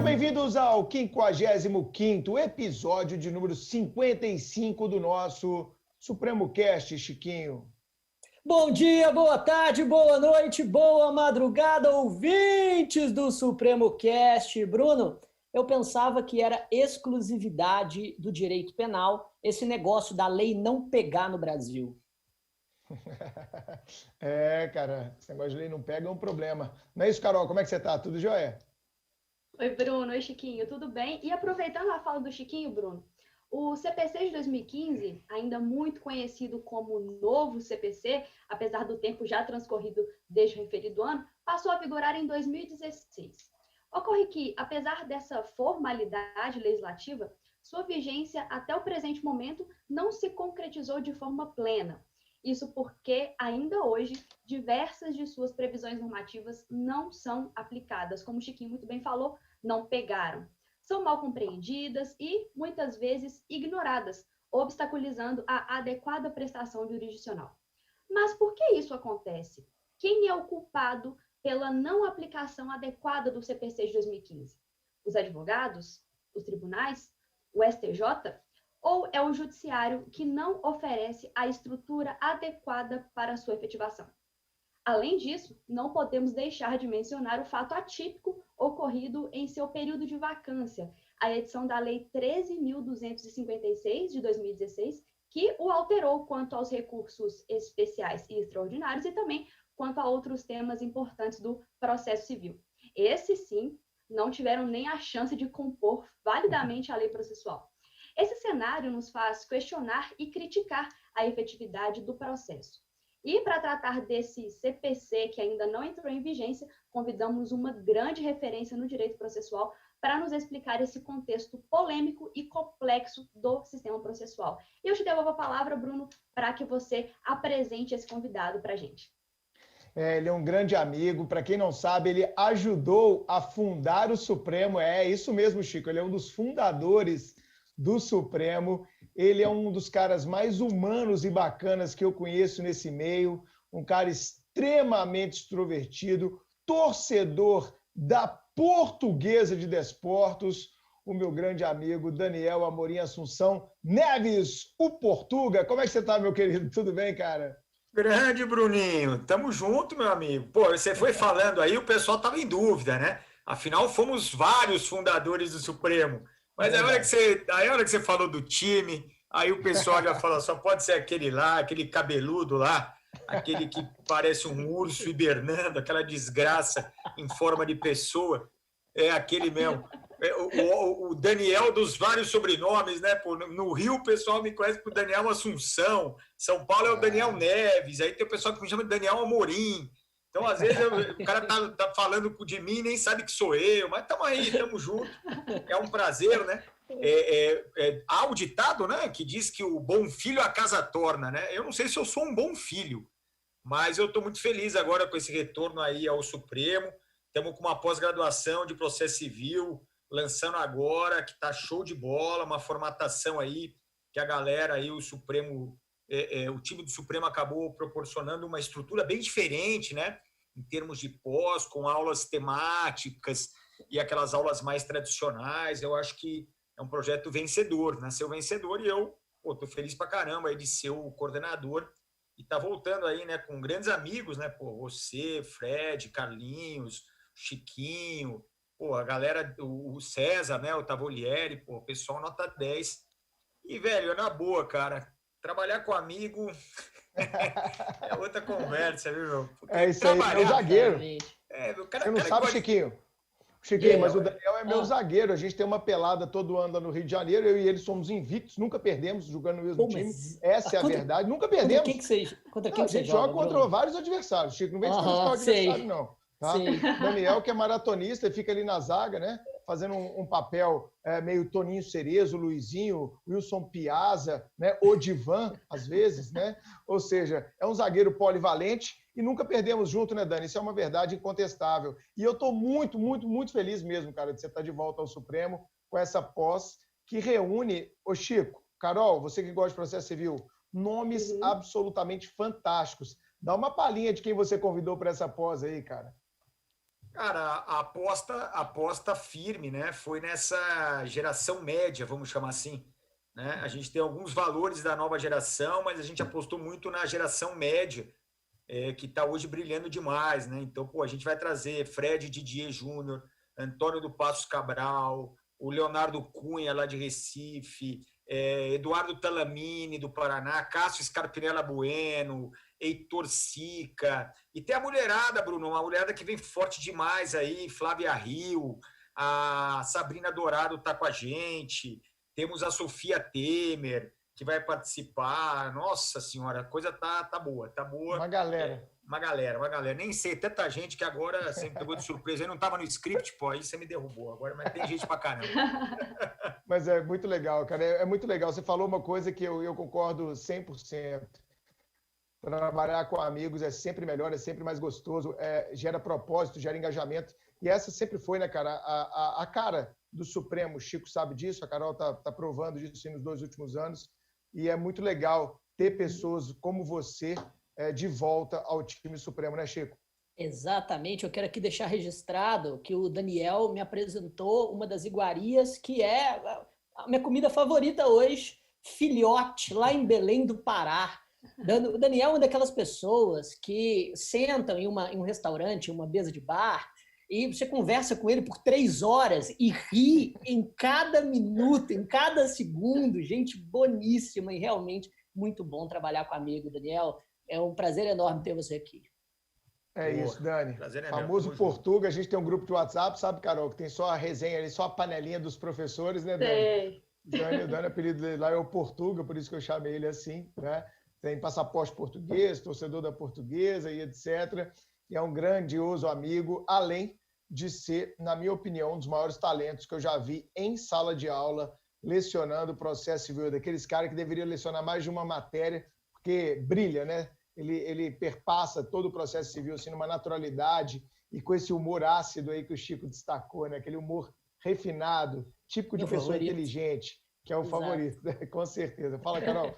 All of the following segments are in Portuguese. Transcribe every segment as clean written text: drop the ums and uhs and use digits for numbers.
Sejam bem-vindos ao 55º episódio de número 55 do nosso Supremo Cast, Chiquinho. Bom dia, boa tarde, boa noite, boa madrugada, ouvintes do Supremo Cast. Bruno, eu pensava que era exclusividade do direito penal esse negócio da lei não pegar no Brasil. Cara, esse negócio de lei não pega é um problema. Não é isso, Carol? Como é que você tá? Tudo jóia? Oi, Bruno. Oi, Chiquinho. Tudo bem? E aproveitando a fala do Chiquinho, Bruno, o CPC de 2015, ainda muito conhecido como novo CPC, apesar do tempo já transcorrido desde o referido ano, passou a vigorar em 2016. Ocorre que, apesar dessa formalidade legislativa, sua vigência até o presente momento não se concretizou de forma plena. Isso porque, ainda hoje, diversas de suas previsões normativas não são aplicadas. Como o Chiquinho muito bem falou, não pegaram. São mal compreendidas e, muitas vezes, ignoradas, obstaculizando a adequada prestação jurisdicional. Mas por que isso acontece? Quem é o culpado pela não aplicação adequada do CPC de 2015? Os advogados? Os tribunais? O STJ? Ou é o judiciário que não oferece a estrutura adequada para a sua efetivação? Além disso, não podemos deixar de mencionar o fato atípico ocorrido em seu período de vacância, a edição da Lei 13.256, de 2016, que o alterou quanto aos recursos especiais e extraordinários e também quanto a outros temas importantes do processo civil. Esses, sim, não tiveram nem a chance de compor validamente a lei processual. Esse cenário nos faz questionar e criticar a efetividade do processo. E para tratar desse CPC que ainda não entrou em vigência, convidamos uma grande referência no direito processual para nos explicar esse contexto polêmico e complexo do sistema processual. E eu te devolvo a palavra, Bruno, para que você apresente esse convidado para a gente. Ele é um grande amigo. Para quem não sabe, ele ajudou a fundar o Supremo. É isso mesmo, Chico. Ele é um dos fundadores do Supremo. Ele é um dos caras mais humanos e bacanas que eu conheço nesse meio, um cara extremamente extrovertido, torcedor da Portuguesa de Desportos, o meu grande amigo Daniel Amorim Assunção Neves, o Portuga. Como é que você tá, meu querido? Tudo bem, cara? Grande, Bruninho. Tamo junto, meu amigo. Pô, você foi falando aí, o pessoal tava em dúvida, né? Afinal, fomos vários fundadores do Supremo. Mas a hora que você falou do time, aí o pessoal já falou, só pode ser aquele lá, aquele cabeludo lá, aquele que parece um urso hibernando, aquela desgraça em forma de pessoa. É aquele mesmo. O Daniel dos vários sobrenomes, né? Pô, no Rio o pessoal me conhece por Daniel Assunção, São Paulo é o Daniel Neves, aí tem o pessoal que me chama de Daniel Amorim. Então, às vezes, o cara tá falando de mim e nem sabe que sou eu, mas estamos aí, estamos juntos. É um prazer, né? Há o ditado, né, que diz que o bom filho a casa torna, né? Eu não sei se eu sou um bom filho, mas eu estou muito feliz agora com esse retorno aí ao Supremo. Estamos com uma pós-graduação de processo civil, lançando agora, que está show de bola, uma formatação aí que a galera aí, o Supremo... o time do Supremo acabou proporcionando uma estrutura bem diferente, né? Em termos de pós, com aulas temáticas e aquelas aulas mais tradicionais. Eu acho que é um projeto vencedor, nasceu vencedor e eu estou feliz pra caramba aí de ser o coordenador e tá voltando aí, né, com grandes amigos, né? Pô, você, Fred, Carlinhos, Chiquinho, pô, a galera, o César, né, o Tavolieri, pô, o pessoal nota 10. E, velho, na boa, cara, trabalhar com amigo é outra conversa, viu, meu? Porque é isso aí, é o zagueiro. Você não sabe, Chiquinho? Chiquinho, mas o Daniel é meu zagueiro. A gente tem uma pelada todo ano no Rio de Janeiro. Eu e ele somos invictos, nunca perdemos jogando no mesmo time. Essa é a verdade. Nunca perdemos. Contra quem a gente joga contra vários adversários. Chico, não vem desqualificar o adversário, não. Tá? Daniel, que é maratonista, fica ali na zaga, né? Fazendo um papel meio Toninho Cerezo, Luizinho, Wilson Piazza, né? Odivan, às vezes, né? Ou seja, é um zagueiro polivalente e nunca perdemos junto, né, Dani? Isso é uma verdade incontestável. E eu estou muito, muito, muito feliz mesmo, cara, de você estar de volta ao Supremo com essa pós que reúne, ô Chico, Carol, você que gosta de processo civil, nomes absolutamente fantásticos. Dá uma palhinha de quem você convidou para essa pós aí, cara. Cara, a aposta firme, né? Foi nessa geração média, vamos chamar assim, né? A gente tem alguns valores da nova geração, mas a gente apostou muito na geração média, que está hoje brilhando demais, né? Então, pô, a gente vai trazer Fred Didier Júnior, Antônio do Passos Cabral, o Leonardo Cunha, lá de Recife, Eduardo Talamini, do Paraná, Cássio Scarpinella Bueno, Heitor Sica, e tem a mulherada, Bruno, uma mulherada que vem forte demais aí, Flávia Rio, a Sabrina Dourado está com a gente, temos a Sofia Temer, que vai participar. Nossa senhora, a coisa tá boa, tá boa. Uma galera. Uma galera. Nem sei, tanta gente que agora sempre pegou de surpresa. Eu não estava no script, pô, aí você me derrubou agora, mas tem gente pra caramba. Mas é muito legal, cara. É muito legal. Você falou uma coisa que eu concordo 100%. Trabalhar com amigos é sempre melhor, é sempre mais gostoso, gera propósito, gera engajamento. E essa sempre foi, né, cara, a cara do Supremo. O Chico sabe disso, a Carol tá provando disso nos 2 últimos anos. E é muito legal ter pessoas como você de volta ao time Supremo, né, Chico? Exatamente. Eu quero aqui deixar registrado que o Daniel me apresentou uma das iguarias que é a minha comida favorita hoje, filhote, lá em Belém do Pará. O Daniel é uma daquelas pessoas que sentam em um restaurante, em uma mesa de bar, e você conversa com ele por 3 horas e ri em cada minuto, em cada segundo. Gente boníssima e realmente muito bom trabalhar com o amigo, Daniel. É um prazer enorme ter você aqui. Isso, Dani. Prazer é Famoso meu. Portuga. A gente tem um grupo de WhatsApp, sabe, Carol, que tem só a resenha ali, só a panelinha dos professores, né, Dani? Dani, o apelido dele lá é o Portuga, por isso que eu chamei ele assim, né? Tem passaporte português, torcedor da Portuguesa e etc. E é um grandioso amigo, além de ser, na minha opinião, um dos maiores talentos que eu já vi em sala de aula, lecionando o processo civil, daqueles caras que deveriam lecionar mais de uma matéria, porque brilha, né? Ele perpassa todo o processo civil assim, numa naturalidade e com esse humor ácido aí que o Chico destacou, né? Aquele humor refinado, típico de pessoa inteligente, que é o favorito, né? Com certeza. Fala, Carol.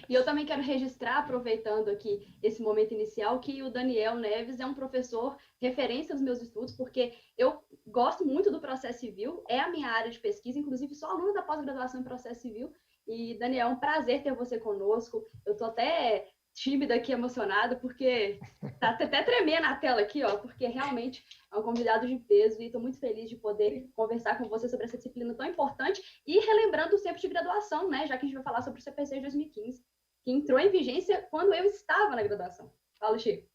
E eu também quero registrar, aproveitando aqui esse momento inicial, que o Daniel Neves é um professor referência nos meus estudos, porque eu gosto muito do processo civil, é a minha área de pesquisa, inclusive sou aluna da pós-graduação em processo civil. E, Daniel, é um prazer ter você conosco. Eu estou até tímida aqui, emocionada, porque tá até tremendo a tela aqui, ó, porque realmente é um convidado de peso e estou muito feliz de poder conversar com você sobre essa disciplina tão importante e relembrando o tempo de graduação, né, já que a gente vai falar sobre o CPC de 2015, que entrou em vigência quando eu estava na graduação. Fala, Chico.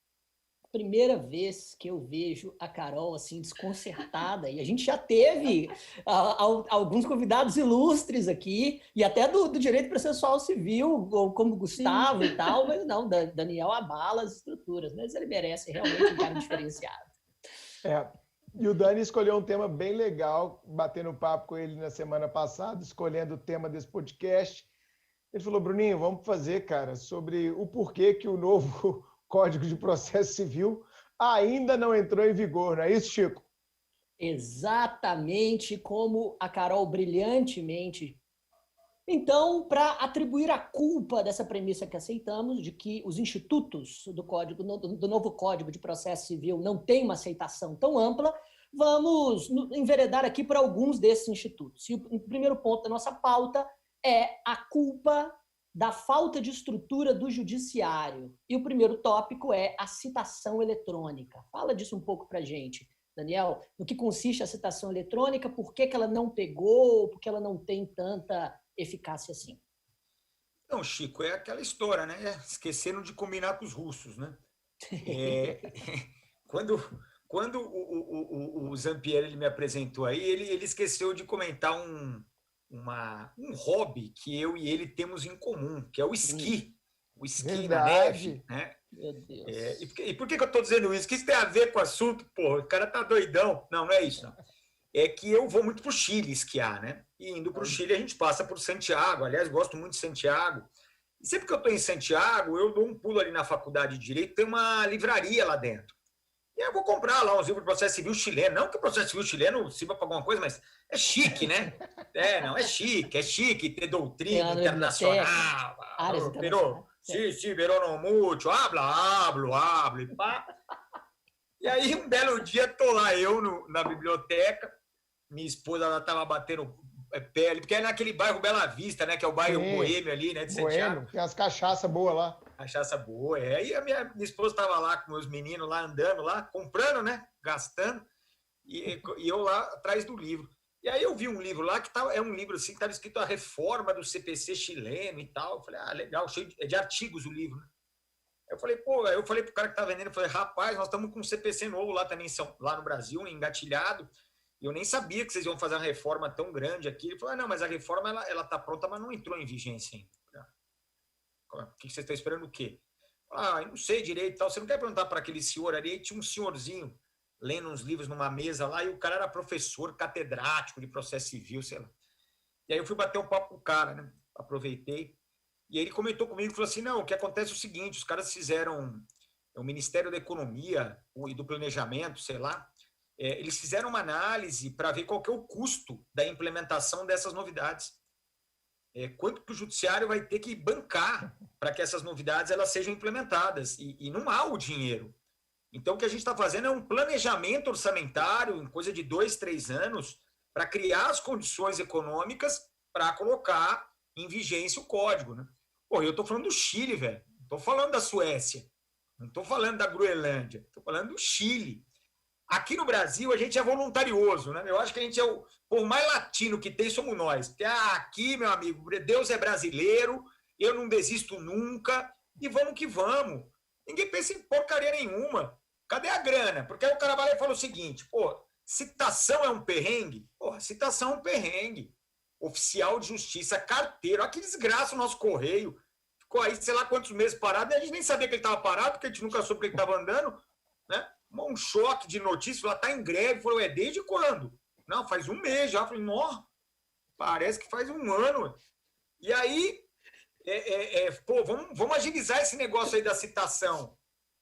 Primeira vez que eu vejo a Carol assim desconcertada, e a gente já teve alguns convidados ilustres aqui, e até do direito processual civil, como Gustavo e tal, mas não, Daniel abala as estruturas, mas ele merece realmente um cara diferenciado. E o Dani escolheu um tema bem legal, batendo papo com ele na semana passada, escolhendo o tema desse podcast. Ele falou, Bruninho, vamos fazer, cara, sobre o porquê que o novo Código de Processo Civil ainda não entrou em vigor, não é isso, Chico? Exatamente como a Carol brilhantemente. Então, para atribuir a culpa dessa premissa que aceitamos, de que os institutos do novo Código de Processo Civil não têm uma aceitação tão ampla, vamos enveredar aqui por alguns desses institutos. E o primeiro ponto da nossa pauta é a culpa da falta de estrutura do judiciário. E o primeiro tópico é a citação eletrônica. Fala disso um pouco para a gente, Daniel. No que consiste a citação eletrônica, por que ela não pegou, por que ela não tem tanta eficácia assim? Não, Chico, é aquela história, né? Esqueceram de combinar com os russos, né? Quando o Zampieri ele me apresentou aí, ele esqueceu de comentar um hobby que eu e ele temos em comum, que é o esqui. O esqui na neve, né? Meu Deus. E por que eu estou dizendo isso? Que isso tem a ver com o assunto, porra, o cara tá doidão. Não é isso, não. É que eu vou muito para o Chile esquiar, né? E indo para o Chile a gente passa por Santiago, aliás, gosto muito de Santiago. E sempre que eu estou em Santiago, eu dou um pulo ali na faculdade de Direito, tem uma livraria lá dentro. E aí eu vou comprar lá uns livros de processo civil chileno. Não que o processo civil chileno sirva para alguma coisa, mas é chique, né? É chique ter doutrina internacional. Pero no mucho, hablo, e pá. E aí, um belo dia, tô lá eu na biblioteca, minha esposa, ela tava batendo pé ali, porque é naquele bairro Bela Vista, né? Que é o bairro boêmio ali, né? De Santiago. Boêmio, tem as cachaças boas lá. Cachaça boa, é. E a minha esposa tava lá com meus meninos lá, andando lá, comprando, né? Gastando. E eu lá atrás do livro. E aí eu vi um livro lá, que é um livro assim, que estava escrito A Reforma do CPC chileno e tal. Eu falei, legal, cheio de artigos o livro, né? Eu falei, eu falei pro cara que tá vendendo, eu falei, rapaz, nós estamos com um CPC novo lá também, lá no Brasil, engatilhado, e eu nem sabia que vocês iam fazer uma reforma tão grande aqui. Ele falou, não, mas a reforma, ela tá pronta, mas não entrou em vigência ainda. O que vocês estão esperando o quê? Eu não sei direito e tal, você não quer perguntar para aquele senhor ali? Aí tinha um senhorzinho lendo uns livros numa mesa lá, e o cara era professor catedrático de processo civil, sei lá. E aí eu fui bater um papo com o cara, né? Aproveitei. E ele comentou comigo e falou assim, não, o que acontece é o seguinte, os caras fizeram, o Ministério da Economia e do Planejamento, sei lá, eles fizeram uma análise para ver qual que é o custo da implementação dessas novidades. Quanto que o judiciário vai ter que bancar para que essas novidades elas sejam implementadas. E não há o dinheiro. Então, o que a gente está fazendo é um planejamento orçamentário em coisa de 2, 3 anos para criar as condições econômicas para colocar em vigência o código, né? Eu estou falando do Chile, velho. Não estou falando da Suécia. Não estou falando da Groenlândia. Estou falando do Chile. Aqui no Brasil, a gente é voluntarioso, né? Eu acho que a gente é o povo mais latino que tem, somos nós. Porque aqui, meu amigo, Deus é brasileiro, eu não desisto nunca, e vamos que vamos. Ninguém pensa em porcaria nenhuma. Cadê a grana? Porque aí o cara vai lá e fala o seguinte, citação é um perrengue? Citação é um perrengue. Oficial de justiça, carteiro, olha que desgraça o nosso correio. Ficou aí, sei lá quantos meses parado, e a gente nem sabia que ele estava parado, porque a gente nunca soube que ele estava andando, né? Um choque de notícia, lá está em greve. Falou, desde quando? Não, faz um mês já. Falei, nossa, parece que faz um ano. E aí, vamos agilizar esse negócio aí da citação.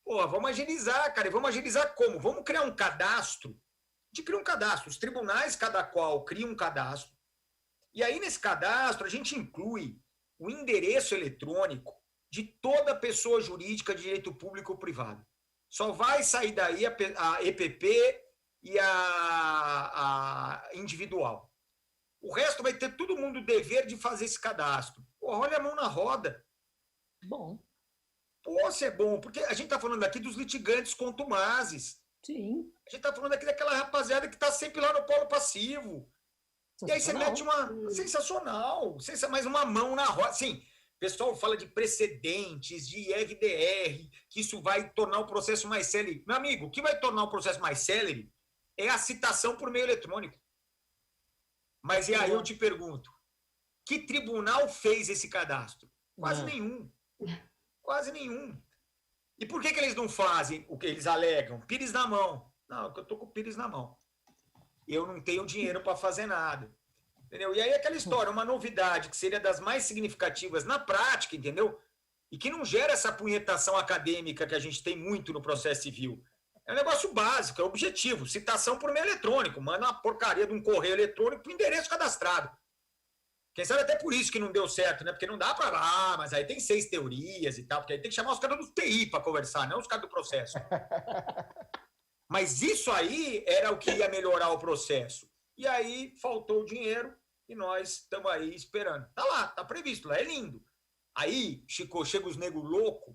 Vamos agilizar, cara. E vamos agilizar como? Vamos criar um cadastro. A gente cria um cadastro. Os tribunais, cada qual, cria um cadastro. E aí, nesse cadastro, a gente inclui o endereço eletrônico de toda pessoa jurídica de direito público ou privado. Só vai sair daí a EPP e a individual. O resto vai ter todo mundo o dever de fazer esse cadastro. Olha a mão na roda. Bom. Se é bom, porque a gente está falando aqui dos litigantes contumazes. Sim. A gente está falando aqui daquela rapaziada que está sempre lá no polo passivo. E aí você mete uma... Sensacional. Mais uma mão na roda. Sim. O pessoal fala de precedentes, de FDR, que isso vai tornar o processo mais célere. Meu amigo, o que vai tornar o processo mais célere é a citação por meio eletrônico. Mas e aí eu te pergunto, que tribunal fez esse cadastro? Quase nenhum. Quase nenhum. E por que eles não fazem o que eles alegam? Pires na mão. Não, eu estou com o pires na mão. Eu não tenho dinheiro para fazer nada. Entendeu? E aí aquela história, uma novidade que seria das mais significativas na prática, entendeu? E que não gera essa punhetação acadêmica que a gente tem muito no processo civil. É um negócio básico, é objetivo. Citação por meio eletrônico. Manda uma porcaria de um correio eletrônico para o endereço cadastrado. Quem sabe até por isso que não deu certo, né? Porque não dá para... mas aí tem 6 teorias e tal, porque aí tem que chamar os caras do TI para conversar, não os caras do processo. Mas isso aí era o que ia melhorar o processo. E aí faltou o dinheiro e nós estamos aí esperando. Tá lá, tá previsto lá, é lindo. Aí, Chico, chega os negros loucos,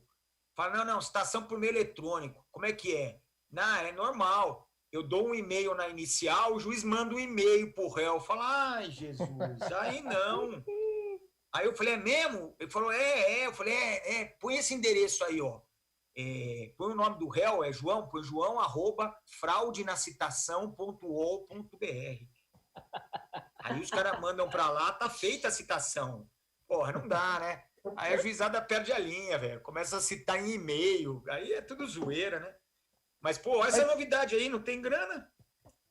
fala, não, citação por meio eletrônico. Como é que é? Não, é normal. Eu dou um e-mail na inicial, o juiz manda um e-mail pro réu. Fala, ai, Jesus, aí não. Aí eu falei, é mesmo? Ele falou, Eu falei, põe esse endereço aí, ó. Põe o nome do réu, é João, põe João, @fraudenacitação.ol.br. Aí os caras mandam pra lá, tá feita a citação. Porra, não dá, né? Aí a juizada perde a linha, velho. Começa a citar em e-mail. Aí é tudo zoeira, né? Mas, essa novidade aí, não tem grana.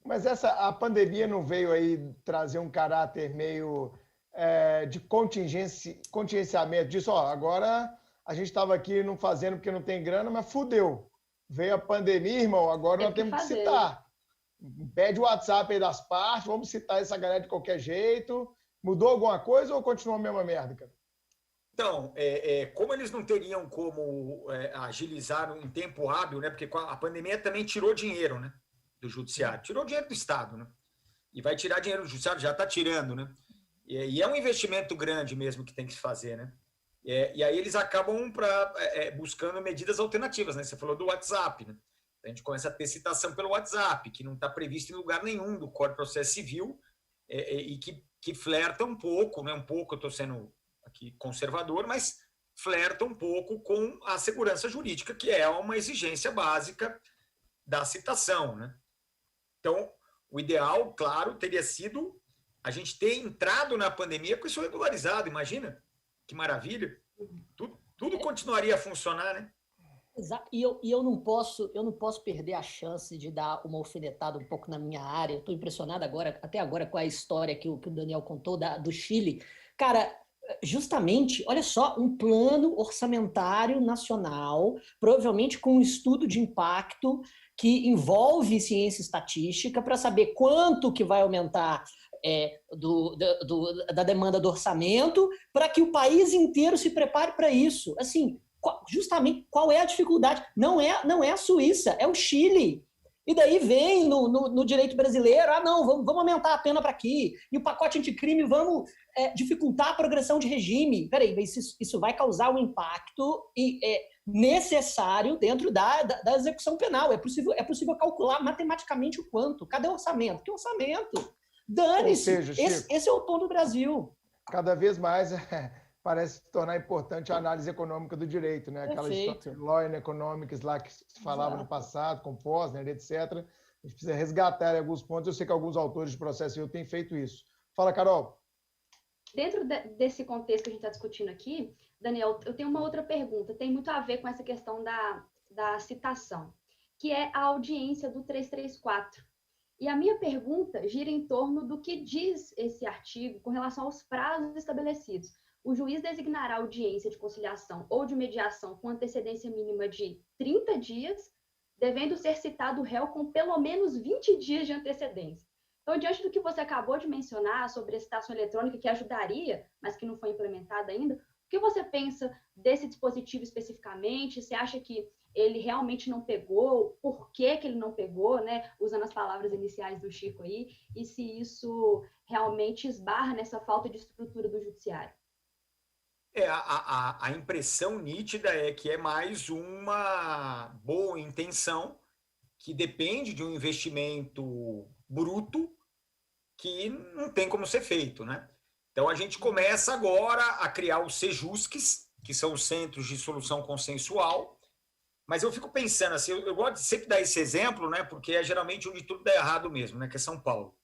Mas a pandemia não veio aí trazer um caráter meio de contingenciamento disso? Agora a gente estava aqui não fazendo porque não tem grana, mas fudeu. Veio a pandemia, irmão, agora nós temos que citar. Pede o WhatsApp aí das partes, vamos citar essa galera de qualquer jeito. Mudou alguma coisa ou continua a mesma merda, cara? Então, como eles não teriam como agilizar em tempo hábil, né? Porque a pandemia também tirou dinheiro, né, do judiciário, tirou dinheiro do Estado, né? E vai tirar dinheiro do judiciário, já está tirando, né? E é um investimento grande mesmo que tem que se fazer, né? E aí eles acabam buscando medidas alternativas, né? Você falou do WhatsApp, né? A gente começa a ter citação pelo WhatsApp, que não está previsto em lugar nenhum do Código de Processo Civil, e que flerta um pouco, né? Um pouco, eu estou sendo aqui conservador, mas flerta um pouco com a segurança jurídica, que é uma exigência básica da citação, né? Então, o ideal, claro, teria sido a gente ter entrado na pandemia com isso regularizado, imagina? Que maravilha! Tudo continuaria a funcionar, né? Exato. E eu não posso perder a chance de dar uma alfinetada um pouco na minha área. Eu estou impressionado até agora com a história que o Daniel contou do Chile. Cara, justamente, olha só, um plano orçamentário nacional, provavelmente com um estudo de impacto que envolve ciência estatística para saber quanto que vai aumentar da demanda do orçamento, para que o país inteiro se prepare para isso. Assim, justamente, qual é a dificuldade? Não é a Suíça, é o Chile. E daí vem no direito brasileiro, não, vamos aumentar a pena para aqui. E o pacote anticrime, vamos dificultar a progressão de regime. Peraí, isso vai causar um impacto necessário dentro da execução penal. É possível calcular matematicamente o quanto. Cadê o orçamento? Que orçamento? Dane-se. Esse é o tom do Brasil. Cada vez mais parece se tornar importante a análise econômica do direito, né? Aquela história Law and Economics lá que se falava no passado, com Posner, etc. A gente precisa resgatar alguns pontos. Eu sei que alguns autores de processo civil têm feito isso. Fala, Carol. Dentro desse contexto que a gente está discutindo aqui, Daniel, eu tenho uma outra pergunta. Tem muito a ver com essa questão da citação, que é a audiência do 334. E a minha pergunta gira em torno do que diz esse artigo com relação aos prazos estabelecidos. O juiz designará audiência de conciliação ou de mediação com antecedência mínima de 30 dias, devendo ser citado o réu com pelo menos 20 dias de antecedência. Então, diante do que você acabou de mencionar sobre a citação eletrônica, que ajudaria, mas que não foi implementada ainda, o que você pensa desse dispositivo especificamente? Você acha que ele realmente não pegou? Por que ele não pegou, né? Usando as palavras iniciais do Chico aí, e se isso realmente esbarra nessa falta de estrutura do judiciário? A impressão nítida é que é mais uma boa intenção que depende de um investimento bruto que não tem como ser feito, né? Então, a gente começa agora a criar os CEJUSCs, que são os Centros de Solução Consensual, mas eu fico pensando assim, eu gosto de sempre dar esse exemplo, né? Porque é geralmente onde tudo dá errado mesmo, né? Que é São Paulo,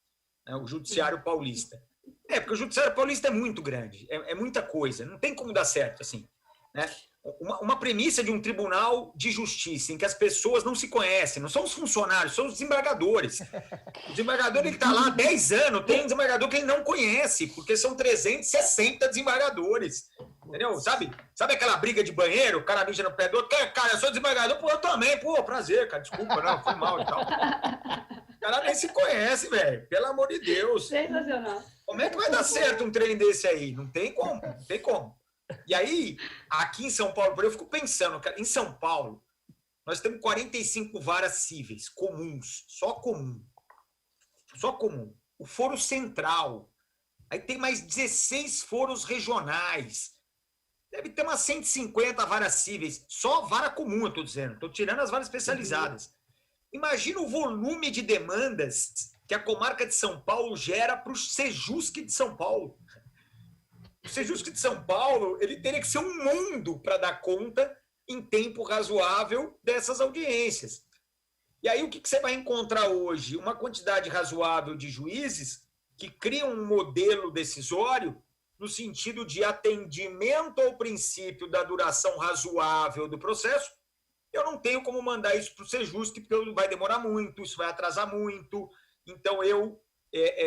né? O Judiciário Paulista. Porque o Judiciário Paulista é muito grande, é muita coisa, não tem como dar certo, assim, né? Uma premissa de um tribunal de justiça em que as pessoas não se conhecem, não são os funcionários, são os desembargadores. O desembargador está lá há 10 anos, tem um desembargador que ele não conhece, porque são 360 desembargadores. Entendeu? Sabe aquela briga de banheiro, o cara mija no pé do outro, cara, eu sou desembargador, pô, eu também, pô, prazer, cara, desculpa, não, foi mal e tal. O cara nem se conhece, velho, pelo amor de Deus. Sensacional. Como é que vai dar certo um trem desse aí? Não tem como, não tem como. E aí, aqui em São Paulo, eu fico pensando, cara, em São Paulo, nós temos 45 varas cíveis comuns, só comum. O foro central. Aí tem mais 16 foros regionais. Deve ter umas 150 varas cíveis, só vara comum, eu estou dizendo. Estou tirando as varas especializadas. Imagina o volume de demandas que a comarca de São Paulo gera para o Sejusc de São Paulo. O Sejusc de São Paulo, ele teria que ser um mundo para dar conta em tempo razoável dessas audiências. E aí o que você vai encontrar hoje? Uma quantidade razoável de juízes que criam um modelo decisório no sentido de atendimento ao princípio da duração razoável do processo. Eu não tenho como mandar isso para o Sejusc, porque vai demorar muito, isso vai atrasar muito. Então, eu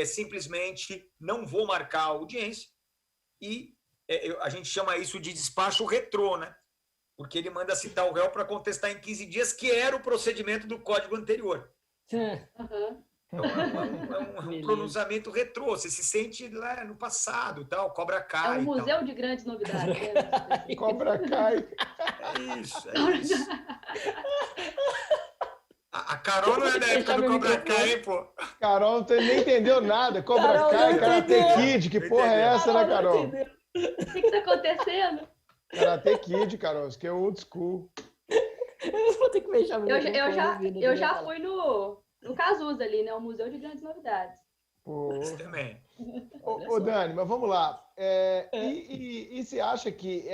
simplesmente não vou marcar a audiência. E a gente chama isso de despacho retrô, né? Porque ele manda citar o réu para contestar em 15 dias, que era o procedimento do código anterior. Uhum. um pronunciamento retrô. Você se sente lá no passado, tal, Cobra Kai. É um museu de grandes novidades. Né? Cobra Kai. É isso. A Carol não é da época do Cobra Kai, pô. Carol nem entendeu nada. Cobra Carol Kai, Karate Kid, que porra é essa, né, Carol? O que está acontecendo? Karate Kid, Carol, isso que é old school. Eu vou ter que fechar meu Eu já fui no Cazuza ali, né? O Museu de Grandes Novidades. Isso também. Ô, Dani, mas vamos lá. E você acha que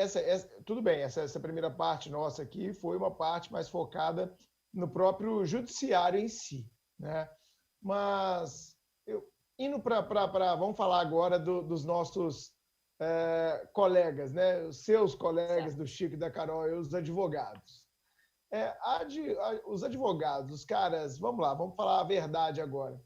tudo bem, essa primeira parte nossa aqui foi uma parte mais focada no próprio judiciário em si, né? Mas indo para vamos falar agora dos nossos colegas, né? Os seus colegas do Chico e da Carol e os advogados. Os advogados, os caras, vamos lá, vamos falar a verdade agora.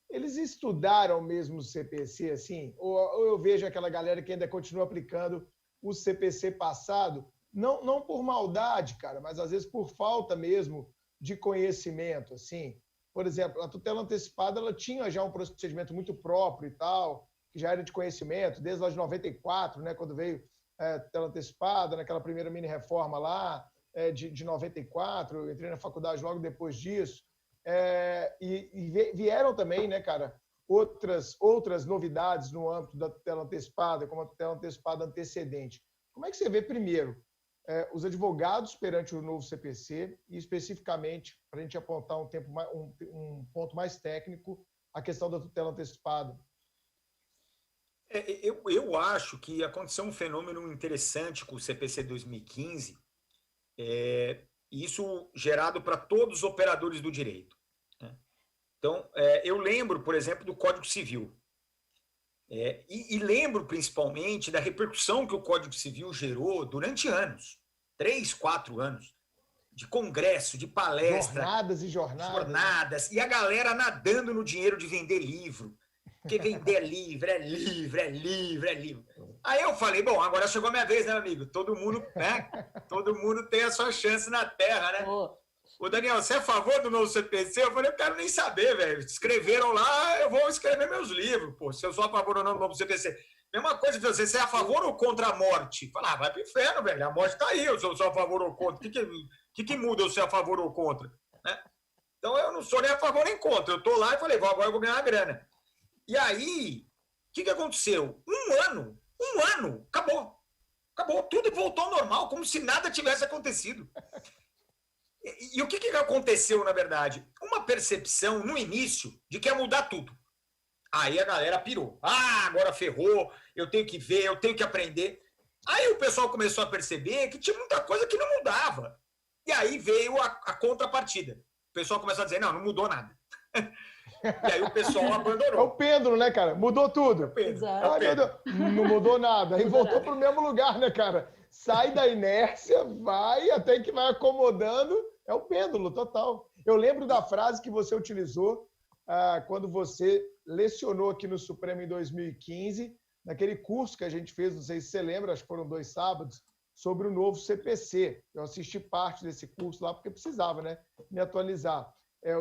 Eles estudaram mesmo o CPC, assim? Ou eu vejo aquela galera que ainda continua aplicando o CPC passado, não por maldade, cara, mas às vezes por falta mesmo de conhecimento, assim. Por exemplo, a tutela antecipada, ela tinha já um procedimento muito próprio e tal, que já era de conhecimento, desde lá de 94, né, quando veio a tutela antecipada, naquela primeira mini-reforma lá, de 94, eu entrei na faculdade logo depois disso. E vieram também, né, cara, outras novidades no âmbito da tutela antecipada, como a tutela antecipada antecedente. Como é que você vê, primeiro, os advogados perante o novo CPC e, especificamente, para a gente apontar um ponto mais técnico, a questão da tutela antecipada? Eu acho que aconteceu um fenômeno interessante com o CPC 2015, isso gerado para todos os operadores do direito. Né? Então, eu lembro, por exemplo, do Código Civil. E lembro, principalmente, da repercussão que o Código Civil gerou durante anos, 3, 4 anos, de congresso, de palestra. Jornadas e jornadas. Jornadas. E a galera nadando no dinheiro de vender livro. Porque vender livro, é livro, é livro, é livro. Aí eu falei, bom, agora chegou a minha vez, né, amigo? Todo mundo, né? Todo mundo tem a sua chance na terra, né? Ô, Daniel, você é a favor do novo CPC? Eu falei, eu quero nem saber, velho. Escreveram lá, eu vou escrever meus livros, pô. Se eu sou a favor ou não do novo CPC. Mesma coisa de você é a favor ou contra a morte? Fala, vai pro inferno, velho. A morte tá aí, eu sou a favor ou contra. O que muda eu ser a favor ou contra? Né? Então, eu não sou nem a favor nem contra. Eu tô lá e falei, agora eu vou ganhar uma grana. E aí, o que aconteceu? Um ano, acabou. Acabou, tudo voltou ao normal, como se nada tivesse acontecido. E o que aconteceu, na verdade? Uma percepção, no início, de que ia mudar tudo. Aí a galera pirou. Agora ferrou, eu tenho que ver, eu tenho que aprender. Aí o pessoal começou a perceber que tinha muita coisa que não mudava. E aí veio a contrapartida. O pessoal começou a dizer, não mudou nada. E aí o pessoal abandonou. É o pêndulo, né, cara? Mudou tudo. Exato. Não mudou nada. Aí voltou para o mesmo lugar, né, cara? Sai da inércia, vai, até que vai acomodando. É o pêndulo, total. Eu lembro da frase que você utilizou quando você lecionou aqui no Supremo em 2015, naquele curso que a gente fez, não sei se você lembra, acho que foram 2 sábados, sobre o novo CPC. Eu assisti parte desse curso lá porque precisava, né, me atualizar.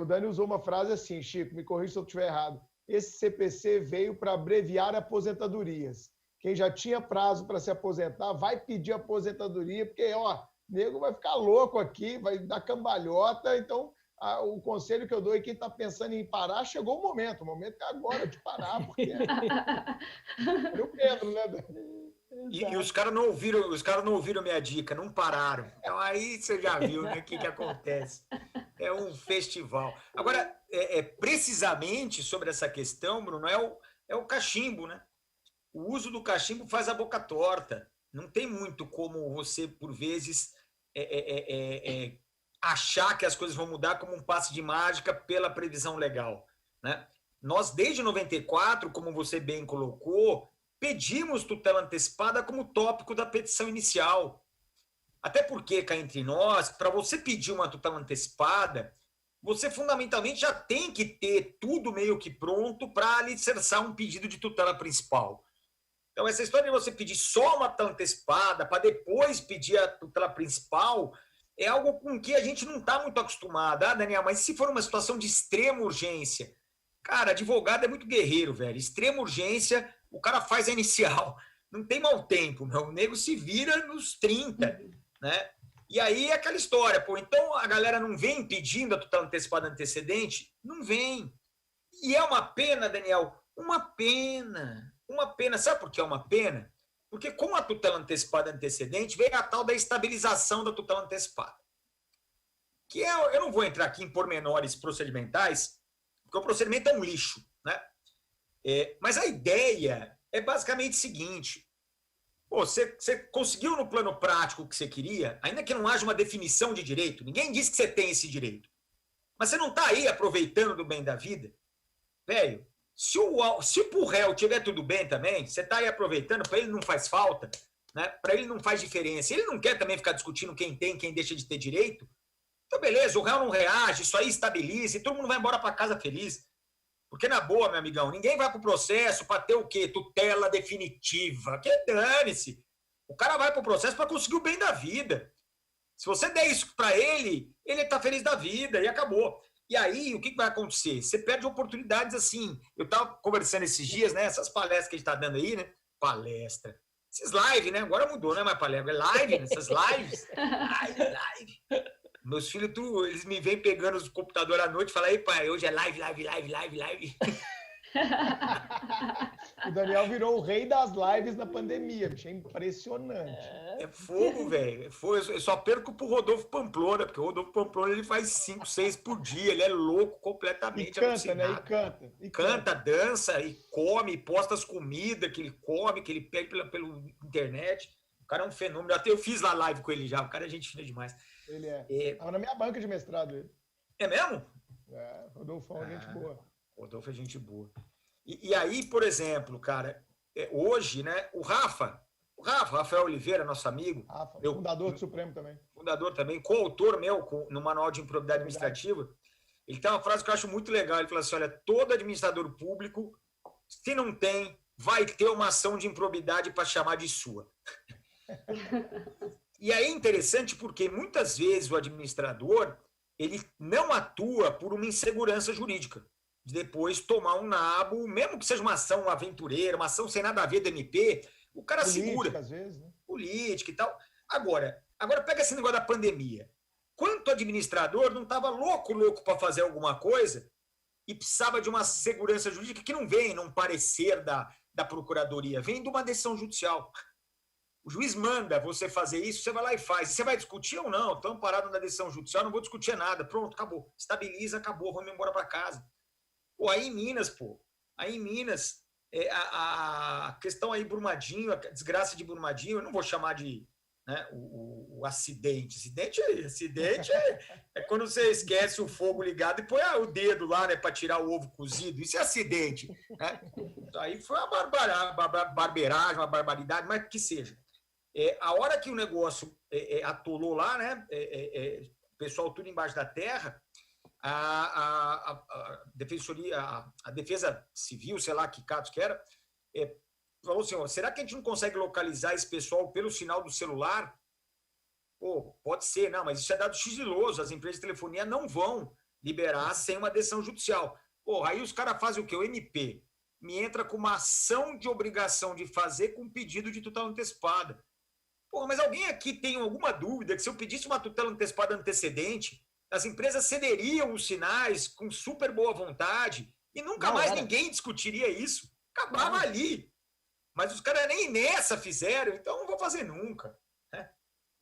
O Dani usou uma frase assim, Chico, me corrija se eu estiver errado. Esse CPC veio para abreviar aposentadorias. Quem já tinha prazo para se aposentar vai pedir aposentadoria, porque, nego vai ficar louco aqui, vai dar cambalhota. Então, o conselho que eu dou é quem está pensando em parar, chegou o momento é agora de parar, porque é o Pedro, né, Dani? E os caras não ouviram minha dica, não pararam. Então aí você já viu, né, o que acontece. É um festival. Agora, precisamente sobre essa questão, Bruno, é o cachimbo, né? O uso do cachimbo faz a boca torta. Não tem muito como você, por vezes, achar que as coisas vão mudar como um passe de mágica pela previsão legal, né? Nós, desde 94, como você bem colocou, pedimos tutela antecipada como tópico da petição inicial. Até porque, cá entre nós, para você pedir uma tutela antecipada, você fundamentalmente já tem que ter tudo meio que pronto para alicerçar um pedido de tutela principal. Então, essa história de você pedir só uma tutela antecipada para depois pedir a tutela principal é algo com que a gente não está muito acostumado. Daniel, mas se for uma situação de extrema urgência, Cara, advogado é muito guerreiro, velho. Extrema urgência, o cara faz a inicial. Não tem mau tempo, meu. O nego se vira nos 30, né? E aí é aquela história, pô. Então a galera não vem pedindo a tutela antecipada antecedente? Não vem. E é uma pena, Daniel, uma pena. Uma pena. Sabe por que é uma pena? Porque com a tutela antecipada antecedente vem a tal da estabilização da tutela antecipada. Que eu não vou entrar aqui em pormenores procedimentais, porque o procedimento é um lixo, né? Mas a ideia é basicamente o seguinte: pô, você conseguiu no plano prático o que você queria, ainda que não haja uma definição de direito, ninguém disse que você tem esse direito, mas você não está aí aproveitando do bem da vida, velho. Se pro réu tiver tudo bem também, você está aí aproveitando, para ele não faz falta, né? Para ele não faz diferença. Ele não quer também ficar discutindo quem tem, quem deixa de ter direito. Então, beleza, o réu não reage, isso aí estabiliza e todo mundo vai embora para casa feliz. Porque, na boa, meu amigão, ninguém vai para o processo para ter o quê? Tutela definitiva. Que dane-se. O cara vai para o processo para conseguir o bem da vida. Se você der isso para ele, ele está feliz da vida e acabou. E aí, o que vai acontecer? Você perde oportunidades assim. Eu estava conversando esses dias, né? Essas palestras que a gente está dando aí, né? Palestra. Esses lives, né? Agora mudou, não é mais palestra, é live, né? Essas lives. Live. Meus filhos, eles me vêm pegando os computadores à noite e falam: aí, pai, hoje é live. O Daniel virou o rei das lives na pandemia, bicho, é impressionante. É fogo, velho. Eu só perco pro Rodolfo Pamplona, porque o Rodolfo Pamplona ele faz 5, 6 por dia, ele é louco completamente. E canta, né? E canta. Dança, e come, posta as comidas que ele come, que ele pede pela internet. O cara é um fenômeno. Eu fiz lá live com ele já, o cara é gente fina demais. Ele Tava na minha banca de mestrado ele. É mesmo? Rodolfo é gente boa. Rodolfo é gente boa. E aí, por exemplo, cara, hoje, né, o Rafael Oliveira, nosso amigo. Rafa, fundador do Supremo também. Fundador também, coautor meu no Manual de Improbidade Administrativa. Ele tem uma frase que eu acho muito legal. Ele fala assim: olha, todo administrador público, se não tem, vai ter uma ação de improbidade para chamar de sua. E aí é interessante porque muitas vezes o administrador ele não atua por uma insegurança jurídica, de depois tomar um nabo, mesmo que seja uma ação aventureira, uma ação sem nada a ver do MP, o cara política, segura. Às vezes, né? Política e tal. Agora pega esse negócio da pandemia. Quanto administrador não estava louco para fazer alguma coisa e precisava de uma segurança jurídica que não vem num parecer da procuradoria, vem de uma decisão judicial. O juiz manda você fazer isso, você vai lá e faz. E você vai discutir ou não? Estamos parados na decisão judicial, não vou discutir nada. Pronto, acabou. Estabiliza, acabou, vamos embora para casa. Pô, aí em Minas, a questão aí Brumadinho, a desgraça de Brumadinho, eu não vou chamar de, né, o acidente. Acidente é quando você esquece o fogo ligado e põe o dedo lá, né, para tirar o ovo cozido. Isso é acidente. Né? Aí foi uma barbeiragem, uma barbaridade, mas que seja. A hora que o negócio atolou lá, né, o pessoal tudo embaixo da terra, a defensoria, a defesa civil, sei lá que caso que era, falou assim: ó, será que a gente não consegue localizar esse pessoal pelo sinal do celular? Pô, pode ser, não, mas isso é dado sigiloso, as empresas de telefonia não vão liberar sem uma decisão judicial. Pô, aí os caras fazem o quê? O MP me entra com uma ação de obrigação de fazer com pedido de tutela antecipada. Pô, mas alguém aqui tem alguma dúvida que se eu pedisse uma tutela antecipada antecedente, as empresas cederiam os sinais com super boa vontade e nunca mais ninguém discutiria isso? Acabava ali. Mas os caras nem nessa fizeram, então não vou fazer nunca. Né?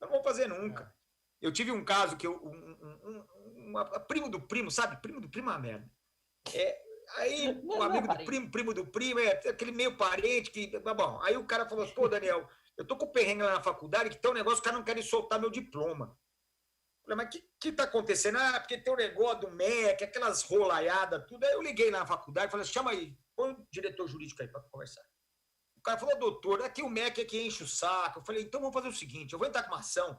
Eu não vou fazer nunca. Eu tive um caso que primo do primo, sabe? Primo do primo é uma merda. Aí, um amigo do primo, primo do primo, aquele meio parente que... Bom, aí o cara falou: pô, Daniel, eu tô com o perrengue lá na faculdade que tem um negócio que os caras não querem soltar meu diploma. Eu falei: mas o que tá acontecendo? Porque tem o negócio do MEC, aquelas rolaiadas, tudo. Aí eu liguei lá na faculdade e falei: chama aí, põe o diretor jurídico aí para conversar. O cara falou: doutor, aqui o MEC é que enche o saco. Eu falei: então vamos fazer o seguinte, eu vou entrar com uma ação,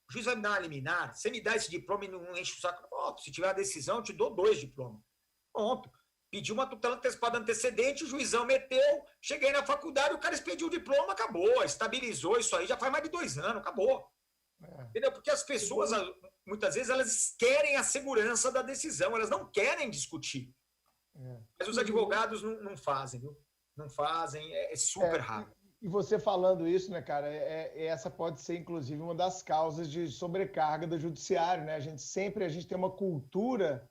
o juiz vai me dar uma liminar, você me dá esse diploma e não enche o saco. Pronto, se tiver a decisão, eu te dou 2 diplomas. Pronto. Pedi uma tutela antecipada antecedente, o juizão meteu, cheguei na faculdade, o cara expediu o diploma, acabou, estabilizou isso aí, já faz mais de 2 anos, acabou. Entendeu? Porque as pessoas, muitas vezes, elas querem a segurança da decisão, elas não querem discutir. Mas os advogados não fazem, viu? Não fazem, é super raro. E você falando isso, né, cara, essa pode ser, inclusive, uma das causas de sobrecarga do judiciário, né? A gente tem uma cultura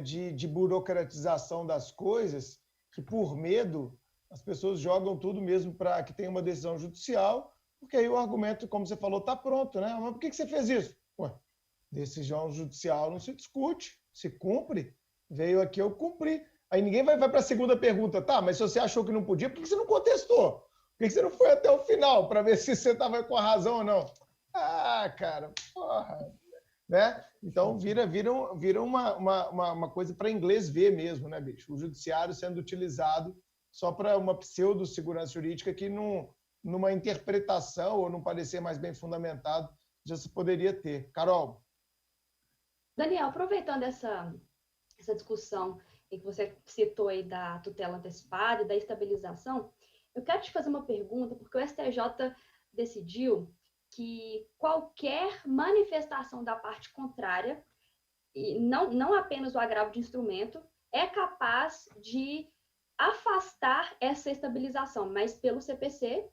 de burocratização das coisas que, por medo, as pessoas jogam tudo mesmo para que tenha uma decisão judicial, porque aí o argumento, como você falou, está pronto, né? Mas por que você fez isso? Ué, decisão judicial não se discute, se cumpre. Veio aqui, eu cumpri. Aí ninguém vai para a segunda pergunta, tá, mas se você achou que não podia, por que você não contestou? Por que você não foi até o final para ver se você estava com a razão ou não? Ah, cara, porra. Né? Então vira uma coisa para inglês ver mesmo, né, bicho? O judiciário sendo utilizado só para uma pseudo-segurança jurídica que numa interpretação ou num parecer mais bem fundamentado já se poderia ter. Carol. Daniel, aproveitando essa discussão em que você citou aí da tutela antecipada e da estabilização, eu quero te fazer uma pergunta, porque o STJ decidiu que qualquer manifestação da parte contrária, e não apenas o agravo de instrumento, é capaz de afastar essa estabilização, mas pelo CPC,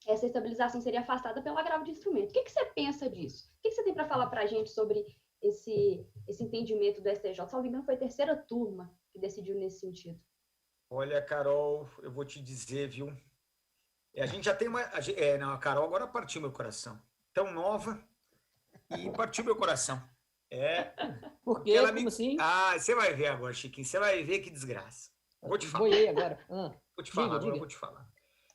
essa estabilização seria afastada pelo agravo de instrumento. O que você pensa disso? O que você tem para falar para a gente sobre esse entendimento do STJ? Salvo engano, foi a terceira turma que decidiu nesse sentido. Olha, Carol, eu vou te dizer, viu? A gente já tem uma... não, a Carol agora partiu meu coração. Tão nova e partiu meu coração. Por quê? Como assim? Ah, você vai ver agora, Chiquinho. Você vai ver que desgraça. Vou te falar. Boiei agora. Vou te falar, agora eu vou te falar.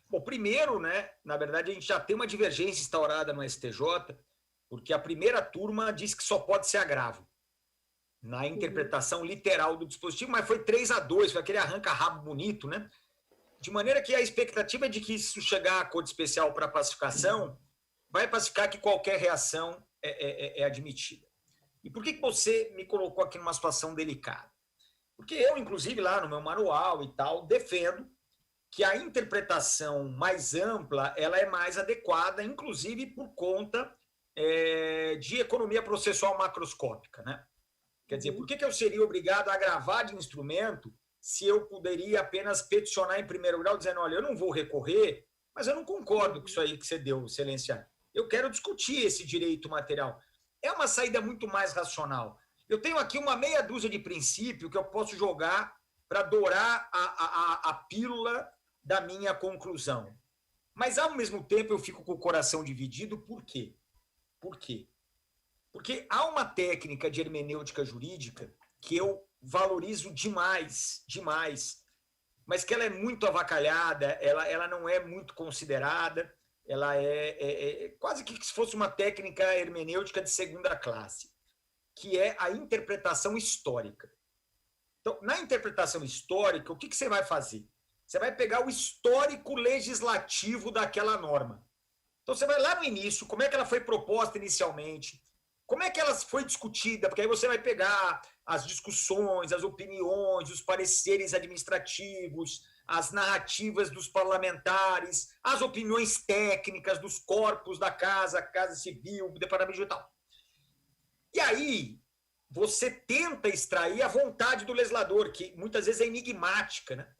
Bom, primeiro, né, na verdade, a gente já tem uma divergência instaurada no STJ, porque a primeira turma diz que só pode ser agravo, na interpretação literal do dispositivo, mas foi 3-2, foi aquele arranca-rabo bonito, né? De maneira que a expectativa é de que, se isso chegar à Corte Especial para pacificação, vai pacificar que qualquer reação é admitida. E por que você me colocou aqui numa situação delicada? Porque eu, inclusive, lá no meu manual e tal, defendo que a interpretação mais ampla ela é mais adequada, inclusive por conta de economia processual macroscópica, né? Quer dizer, por que eu seria obrigado a agravar de instrumento se eu poderia apenas peticionar em primeiro grau, dizendo, olha, eu não vou recorrer, mas eu não concordo com isso aí que você deu, excelência. Eu quero discutir esse direito material. É uma saída muito mais racional. Eu tenho aqui uma meia dúzia de princípios que eu posso jogar para dourar a pílula da minha conclusão. Mas, ao mesmo tempo, eu fico com o coração dividido. Por quê? Por quê? Porque há uma técnica de hermenêutica jurídica que eu valorizo demais, mas que ela é muito avacalhada, ela não é muito considerada, ela é quase que se fosse uma técnica hermenêutica de segunda classe, que é a interpretação histórica. Então, na interpretação histórica, o que você vai fazer? Você vai pegar o histórico legislativo daquela norma. Então, você vai lá no início, como é que ela foi proposta inicialmente, como é que ela foi discutida, porque aí você vai pegar as discussões, as opiniões, os pareceres administrativos, as narrativas dos parlamentares, as opiniões técnicas dos corpos da Casa Civil, Departamento Digital. E aí, você tenta extrair a vontade do legislador, que muitas vezes é enigmática, né?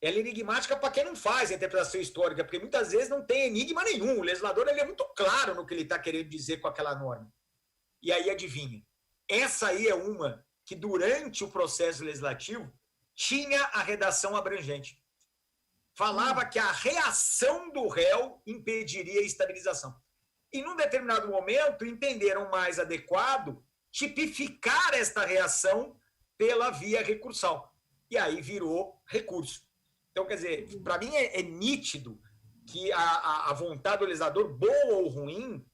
Ela é enigmática para quem não faz a interpretação histórica, porque muitas vezes não tem enigma nenhum. O legislador ele é muito claro no que ele está querendo dizer com aquela norma. E aí, adivinha, essa aí é uma que, durante o processo legislativo, tinha a redação abrangente. Falava que a reação do réu impediria a estabilização. E, num determinado momento, entenderam mais adequado tipificar esta reação pela via recursal. E aí virou recurso. Então, quer dizer, para mim é nítido que a vontade do legislador, boa ou ruim,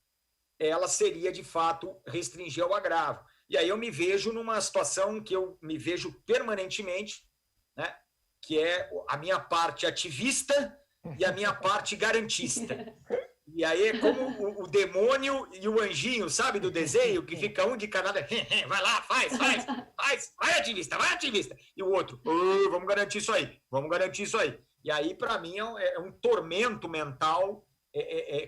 ela seria, de fato, restringir ao agravo. E aí eu me vejo numa situação que eu me vejo permanentemente, né, que é a minha parte ativista e a minha parte garantista. E aí é como o demônio e o anjinho, sabe, do desenho, que fica um de cada lado, vai lá, faz, vai ativista. E o outro, vamos garantir isso aí. E aí, para mim, é um tormento mental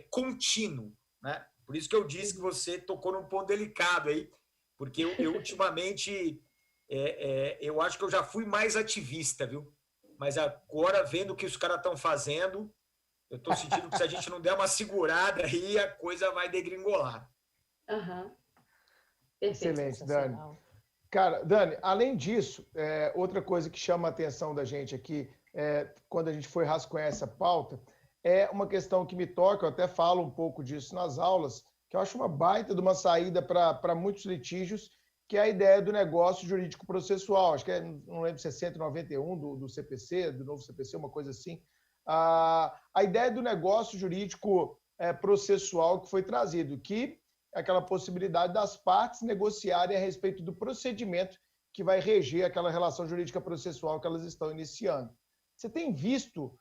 contínuo, né? Por isso que eu disse que você tocou num ponto delicado aí, porque eu ultimamente eu acho que eu já fui mais ativista, viu? Mas agora, vendo o que os caras estão fazendo, eu estou sentindo que se a gente não der uma segurada aí, a coisa vai degringolar. Aham. Perfeito. Excelente, Dani. Cara, Dani, além disso, outra coisa que chama a atenção da gente aqui, quando a gente foi rascunhar essa pauta, é uma questão que me toca, eu até falo um pouco disso nas aulas, que eu acho uma baita de uma saída para muitos litígios, que é a ideia do negócio jurídico processual. Acho que não lembro se é 191 do CPC, do novo CPC, uma coisa assim. A ideia do negócio jurídico processual que foi trazido, que é aquela possibilidade das partes negociarem a respeito do procedimento que vai reger aquela relação jurídica processual que elas estão iniciando. Você tem visto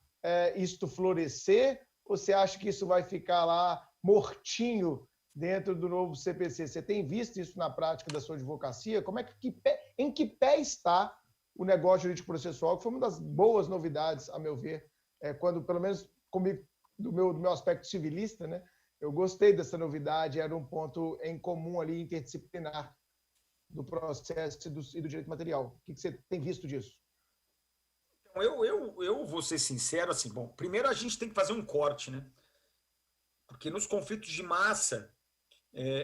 isto florescer ou você acha que isso vai ficar lá mortinho dentro do novo CPC? Você tem visto isso na prática da sua advocacia? Em que pé está o negócio jurídico processual, que foi uma das boas novidades, a meu ver, quando, pelo menos comigo, do meu aspecto civilista, né? Eu gostei dessa novidade, era um ponto em comum ali, interdisciplinar, do processo e do direito material. O que você tem visto disso? Eu vou ser sincero, assim, bom, primeiro a gente tem que fazer um corte, né? Porque nos conflitos de massa,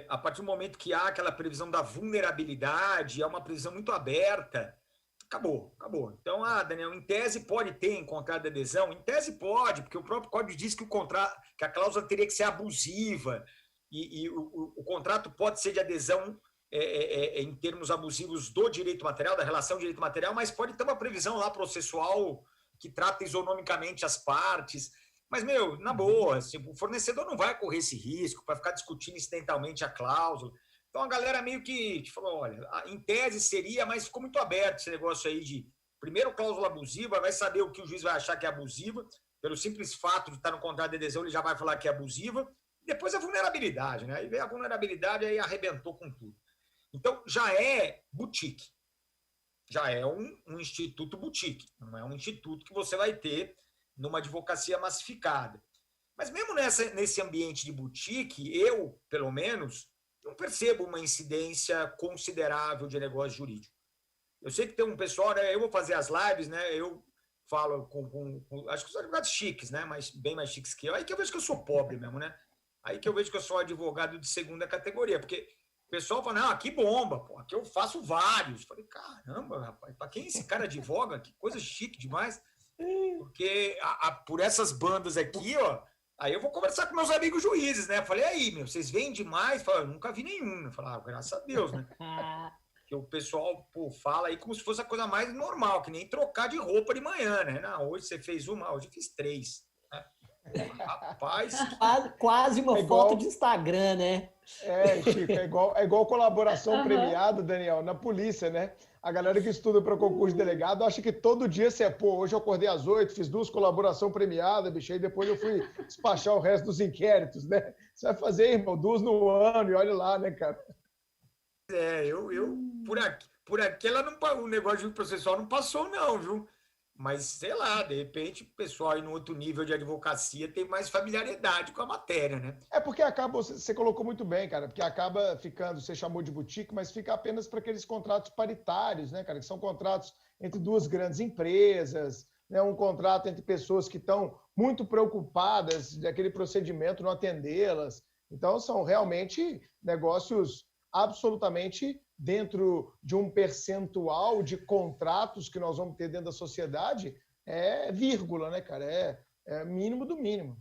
a partir do momento que há aquela previsão da vulnerabilidade, é uma previsão muito aberta, acabou. Então, Daniel, em tese pode ter em contrato de adesão? Em tese pode, porque o próprio código diz que que a cláusula teria que ser abusiva, e o contrato pode ser de adesão em termos abusivos do direito material, da relação direito material, mas pode ter uma previsão lá processual que trata isonomicamente as partes. Mas, na boa, assim, o fornecedor não vai correr esse risco para ficar discutindo incidentalmente a cláusula. Então, a galera meio que falou, olha, em tese seria, mas ficou muito aberto esse negócio aí de, primeiro, cláusula abusiva, vai saber o que o juiz vai achar que é abusiva, pelo simples fato de estar no contrato de adesão, ele já vai falar que é abusiva, e depois a vulnerabilidade, né? Aí veio a vulnerabilidade, aí arrebentou com tudo. Então, já é boutique. Já é um instituto boutique. Não é um instituto que você vai ter numa advocacia massificada. Mas mesmo nesse ambiente de boutique, eu, pelo menos, não percebo uma incidência considerável de negócio jurídico. Eu sei que tem um pessoal, né? Eu vou fazer as lives, né? Eu falo acho que os advogados chiques, né? Mas bem mais chiques que eu. Aí que eu vejo que eu sou pobre mesmo, né? Aí que eu vejo que eu sou advogado de segunda categoria, porque o pessoal fala, não, aqui bomba, pô, aqui eu faço vários. Falei, caramba, rapaz, para quem esse cara advoga? Que coisa chique demais. Porque por essas bandas aqui, ó, aí eu vou conversar com meus amigos juízes, né? Falei, aí, vocês veem demais? Falei, eu nunca vi nenhum. Eu falei, graças a Deus, né? Que o pessoal, fala aí como se fosse a coisa mais normal, que nem trocar de roupa de manhã, né? Não, hoje você fez uma, hoje eu fiz 3. Rapaz. Quase uma foto de Instagram, né? Chico, é igual colaboração premiada, Daniel, na polícia, né? A galera que estuda para concurso de delegado acha que todo dia hoje eu acordei às 8, fiz 2 colaboração premiada, bicho, aí depois eu fui despachar o resto dos inquéritos, né? Você vai fazer, irmão, 2 no ano e olha lá, né, cara? Por aqui o negócio de processual não passou, não, viu? Mas, sei lá, de repente o pessoal aí no outro nível de advocacia tem mais familiaridade com a matéria, né? Porque você colocou muito bem, cara, porque acaba ficando, você chamou de boutique, mas fica apenas para aqueles contratos paritários, né, cara, que são contratos entre 2 grandes empresas, né, um contrato entre pessoas que estão muito preocupadas daquele procedimento, não atendê-las. Então, são realmente negócios absolutamente dentro de um percentual de contratos que nós vamos ter dentro da sociedade, vírgula, né, cara? É mínimo do mínimo.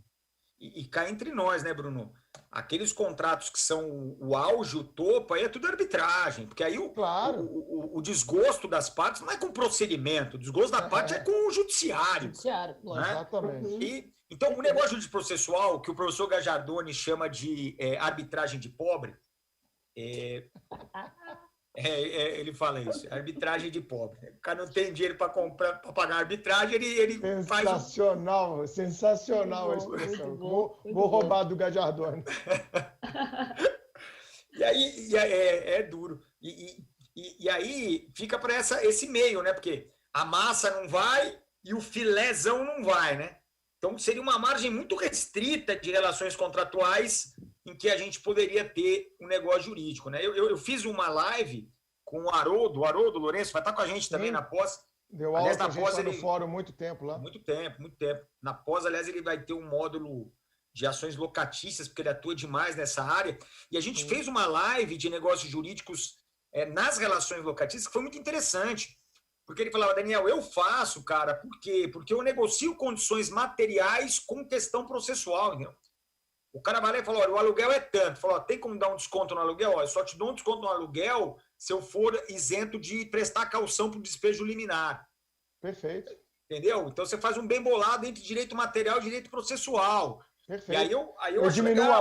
E cá entre nós, né, Bruno? Aqueles contratos que são o auge, o topo, aí é tudo arbitragem, porque aí o desgosto das partes não é com o procedimento, o desgosto da parte é com o judiciário. Né? Exatamente. Então, o negócio de processual, que o professor Gajardoni chama de arbitragem de pobre, ele fala isso, arbitragem de pobre. O cara não tem dinheiro para pagar arbitragem, ele faz. Sensacional a expressão. Vou roubar do Gajardoni. E aí é duro. E aí fica para esse meio, né? Porque a massa não vai e o filézão não vai, né? Então seria uma margem muito restrita de relações contratuais em que a gente poderia ter um negócio jurídico, né? Eu fiz uma live com o Haroldo Lourenço, vai estar com a gente também na pós. Deu aula pra gente lá no fórum muito tempo lá. Muito tempo. Na pós, aliás, ele vai ter um módulo de ações locatícias, porque ele atua demais nessa área. E a gente fez uma live de negócios jurídicos nas relações locatícias, que foi muito interessante. Porque ele falava, Daniel, eu faço, cara, por quê? Porque eu negocio condições materiais com questão processual, entendeu? O cara vai lá e fala, olha, o aluguel é tanto. Fala, tem como dar um desconto no aluguel? Olha, eu só te dou um desconto no aluguel se eu for isento de prestar caução para o despejo liminar. Perfeito. Entendeu? Então você faz um bem bolado entre direito material e direito processual. Perfeito. E aí eu diminuo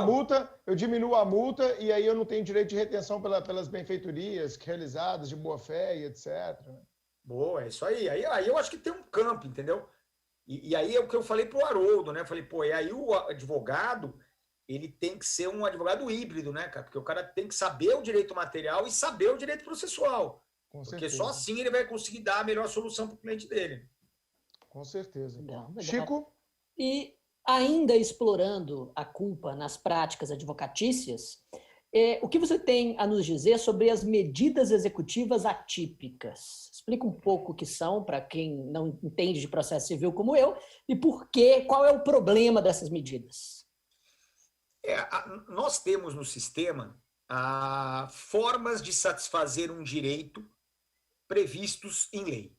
a multa e aí eu não tenho direito de retenção pelas benfeitorias realizadas de boa-fé e etc. Boa, é isso aí. Aí eu acho que tem um campo, entendeu? E aí é o que eu falei para o Haroldo, né? Eu falei, pô, e aí o advogado, ele tem que ser um advogado híbrido, né, cara? Porque o cara tem que saber o direito material e saber o direito processual. Porque só assim ele vai conseguir dar a melhor solução para o cliente dele. Com certeza. Legal. Chico? E ainda explorando a culpa nas práticas advocatícias, o que você tem a nos dizer sobre as medidas executivas atípicas? Explica um pouco o que são, para quem não entende de processo civil como eu, e qual é o problema dessas medidas? Nós temos no sistema formas de satisfazer um direito previstos em lei.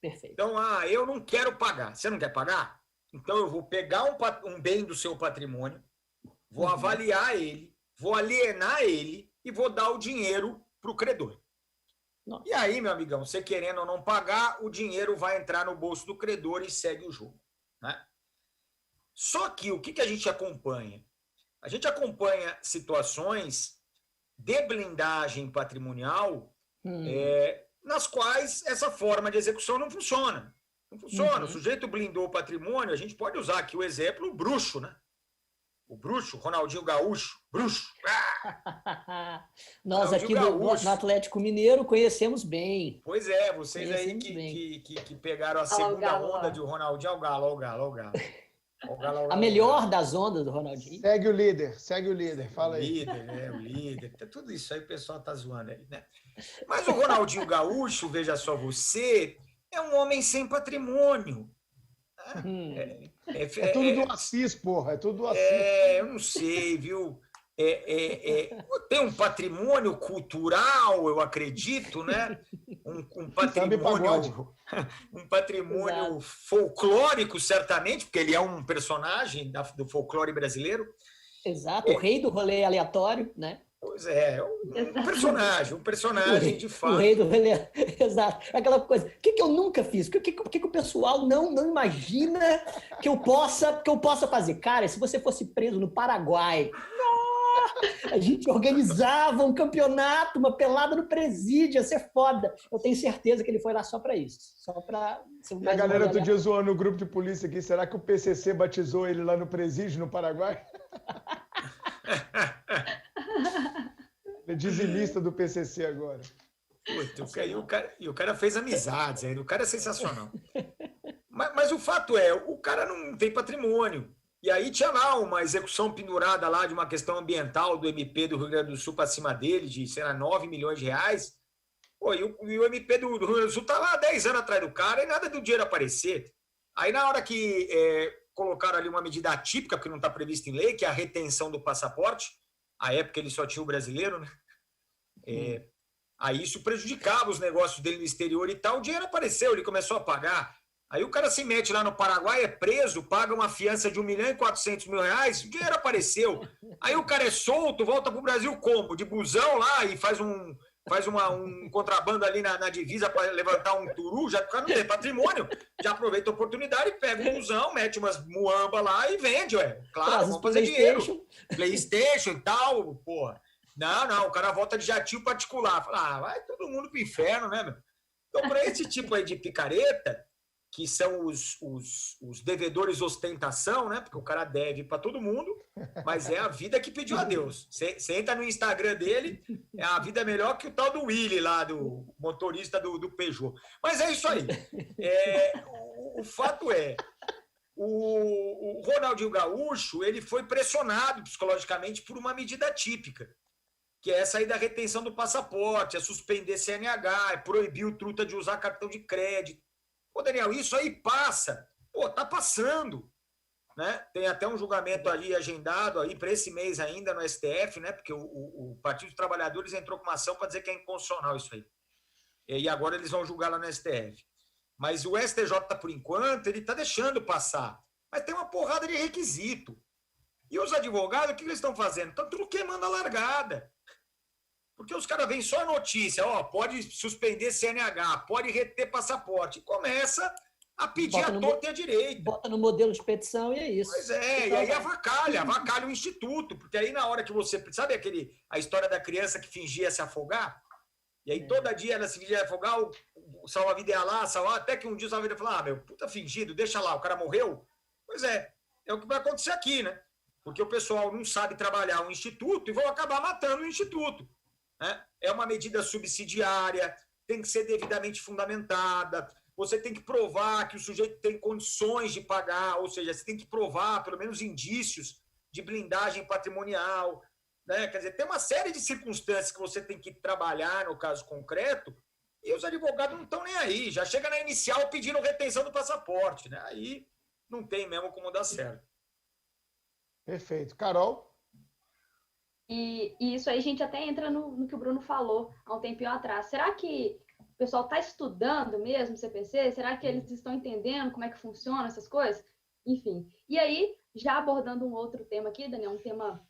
Perfeito. Então, eu não quero pagar. Você não quer pagar? Então, eu vou pegar um bem do seu patrimônio, vou avaliar ele, vou alienar ele e vou dar o dinheiro para o credor. Nossa. E aí, meu amigão, você querendo ou não pagar, o dinheiro vai entrar no bolso do credor e segue o jogo, né? Só que o que a gente acompanha? A gente acompanha situações de blindagem patrimonial nas quais essa forma de execução não funciona. Não funciona. O sujeito blindou o patrimônio, a gente pode usar aqui o exemplo, o bruxo, né? O bruxo, Ronaldinho Gaúcho, bruxo. Nós aqui no Atlético Mineiro conhecemos bem. Pois é, vocês aí que pegaram a segunda onda de Ronaldinho, o Galo. A melhor das ondas do Ronaldinho. Segue o líder, fala aí. O líder. Tudo isso aí o pessoal tá zoando aí, né? Mas o Ronaldinho Gaúcho, veja só você, é um homem sem patrimônio. É tudo do Assis, porra. É tudo do Assis. Eu não sei, viu? Tem um patrimônio cultural, eu acredito, né? Um patrimônio folclórico, certamente, porque ele é um personagem do folclore brasileiro. Exato, o rei do rolê aleatório, né? Pois é, um personagem de fato. O rei do rolê, exato. Aquela coisa, o que eu nunca fiz? O que o pessoal não imagina que eu possa fazer? Cara, se você fosse preso no Paraguai, a gente organizava um campeonato, uma pelada no presídio, ia ser foda. Eu tenho certeza que ele foi lá só para isso. Só para. A galera outro dia zoando no grupo de polícia aqui, será que o PCC batizou ele lá no presídio, no Paraguai? Ele é dizimista do PCC agora. E o cara fez amizades, o cara é sensacional. Mas o fato é, o cara não tem patrimônio. E aí tinha lá uma execução pendurada lá de uma questão ambiental do MP do Rio Grande do Sul para cima dele, de, sei lá, 9 milhões de reais. Pô, e o MP do Rio Grande do Sul tá lá 10 anos atrás do cara e nada do dinheiro aparecer. Aí na hora que colocaram ali uma medida atípica, porque não está prevista em lei, que é a retenção do passaporte, à época ele só tinha o brasileiro, né? Aí isso prejudicava os negócios dele no exterior e tal, o dinheiro apareceu, ele começou a pagar. Aí o cara se mete lá no Paraguai, é preso, paga uma fiança de R$1.400.000, o dinheiro apareceu. Aí o cara é solto, volta pro Brasil como? De busão lá e faz um contrabando ali na divisa para levantar um turu, já o cara não tem patrimônio, já aproveita a oportunidade, pega um busão, mete umas muamba lá e vende, Claro, vamos fazer dinheiro. PlayStation e tal, porra. Não, o cara volta de jatinho particular. Fala, vai todo mundo pro inferno, né, meu? Então, para esse tipo aí de picareta, que são os devedores ostentação, né? Porque o cara deve para todo mundo, mas é a vida que pediu a Deus. Você entra no Instagram dele, a vida é melhor que o tal do Willy lá, do motorista do Peugeot. Mas é isso aí. O fato é, o Ronaldinho Gaúcho, ele foi pressionado psicologicamente por uma medida atípica. que é sair da retenção do passaporte, é suspender CNH, é proibir o truta de usar cartão de crédito. Pô, Daniel, isso aí passa. Pô, tá passando. Né? Tem até um julgamento ali agendado aí para esse mês ainda no STF, né? Porque o Partido dos Trabalhadores entrou com uma ação para dizer que é inconstitucional isso aí. E agora eles vão julgar lá no STF. Mas o STJ, por enquanto, ele está deixando passar. Mas tem uma porrada de requisito. E os advogados, o que eles estão fazendo? Estão tudo queimando a largada. Porque os caras vêm só a notícia, ó, pode suspender CNH, pode reter passaporte. E começa a pedir a torta e a direita. Bota no modelo de petição e é isso. Pois é, e aí avacalha o instituto. Porque aí na hora que você... Sabe a história da criança que fingia se afogar? E aí todo dia ela se fingia afogar, o salva-vida ia lá, até que um dia o salva-vida falou, meu, puta fingido, deixa lá, o cara morreu. Pois é o que vai acontecer aqui, né? Porque o pessoal não sabe trabalhar o instituto e vão acabar matando o instituto. Né? É uma medida subsidiária, tem que ser devidamente fundamentada, você tem que provar que o sujeito tem condições de pagar, ou seja, você tem que provar, pelo menos, indícios de blindagem patrimonial. Né? Quer dizer, tem uma série de circunstâncias que você tem que trabalhar no caso concreto e os advogados não estão nem aí. Já chega na inicial pedindo retenção do passaporte. Né? Aí não tem mesmo como dar certo. Perfeito. Carol? E isso aí a gente até entra no que o Bruno falou há um tempinho atrás. Será que o pessoal está estudando mesmo o CPC? Será que eles estão entendendo como é que funciona essas coisas? Enfim. E aí, já abordando um outro tema aqui, Daniel, um tema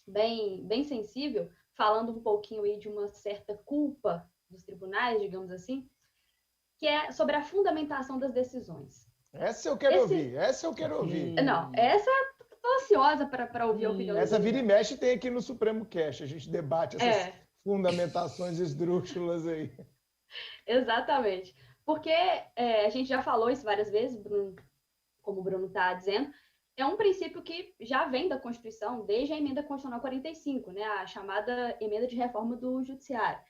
bem sensível, falando um pouquinho aí de uma certa culpa dos tribunais, digamos assim, que é sobre a fundamentação das decisões. Essa eu quero ouvir. Não, essa estou ansiosa para ouvir a opinião. Essa vira e mexe tem aqui no Supremo Cast, a gente debate essas fundamentações esdrúxulas aí. Exatamente. Porque a gente já falou isso várias vezes, Bruno, como o Bruno está dizendo, é um princípio que já vem da Constituição, desde a Emenda Constitucional 45, né, a chamada Emenda de Reforma do Judiciário.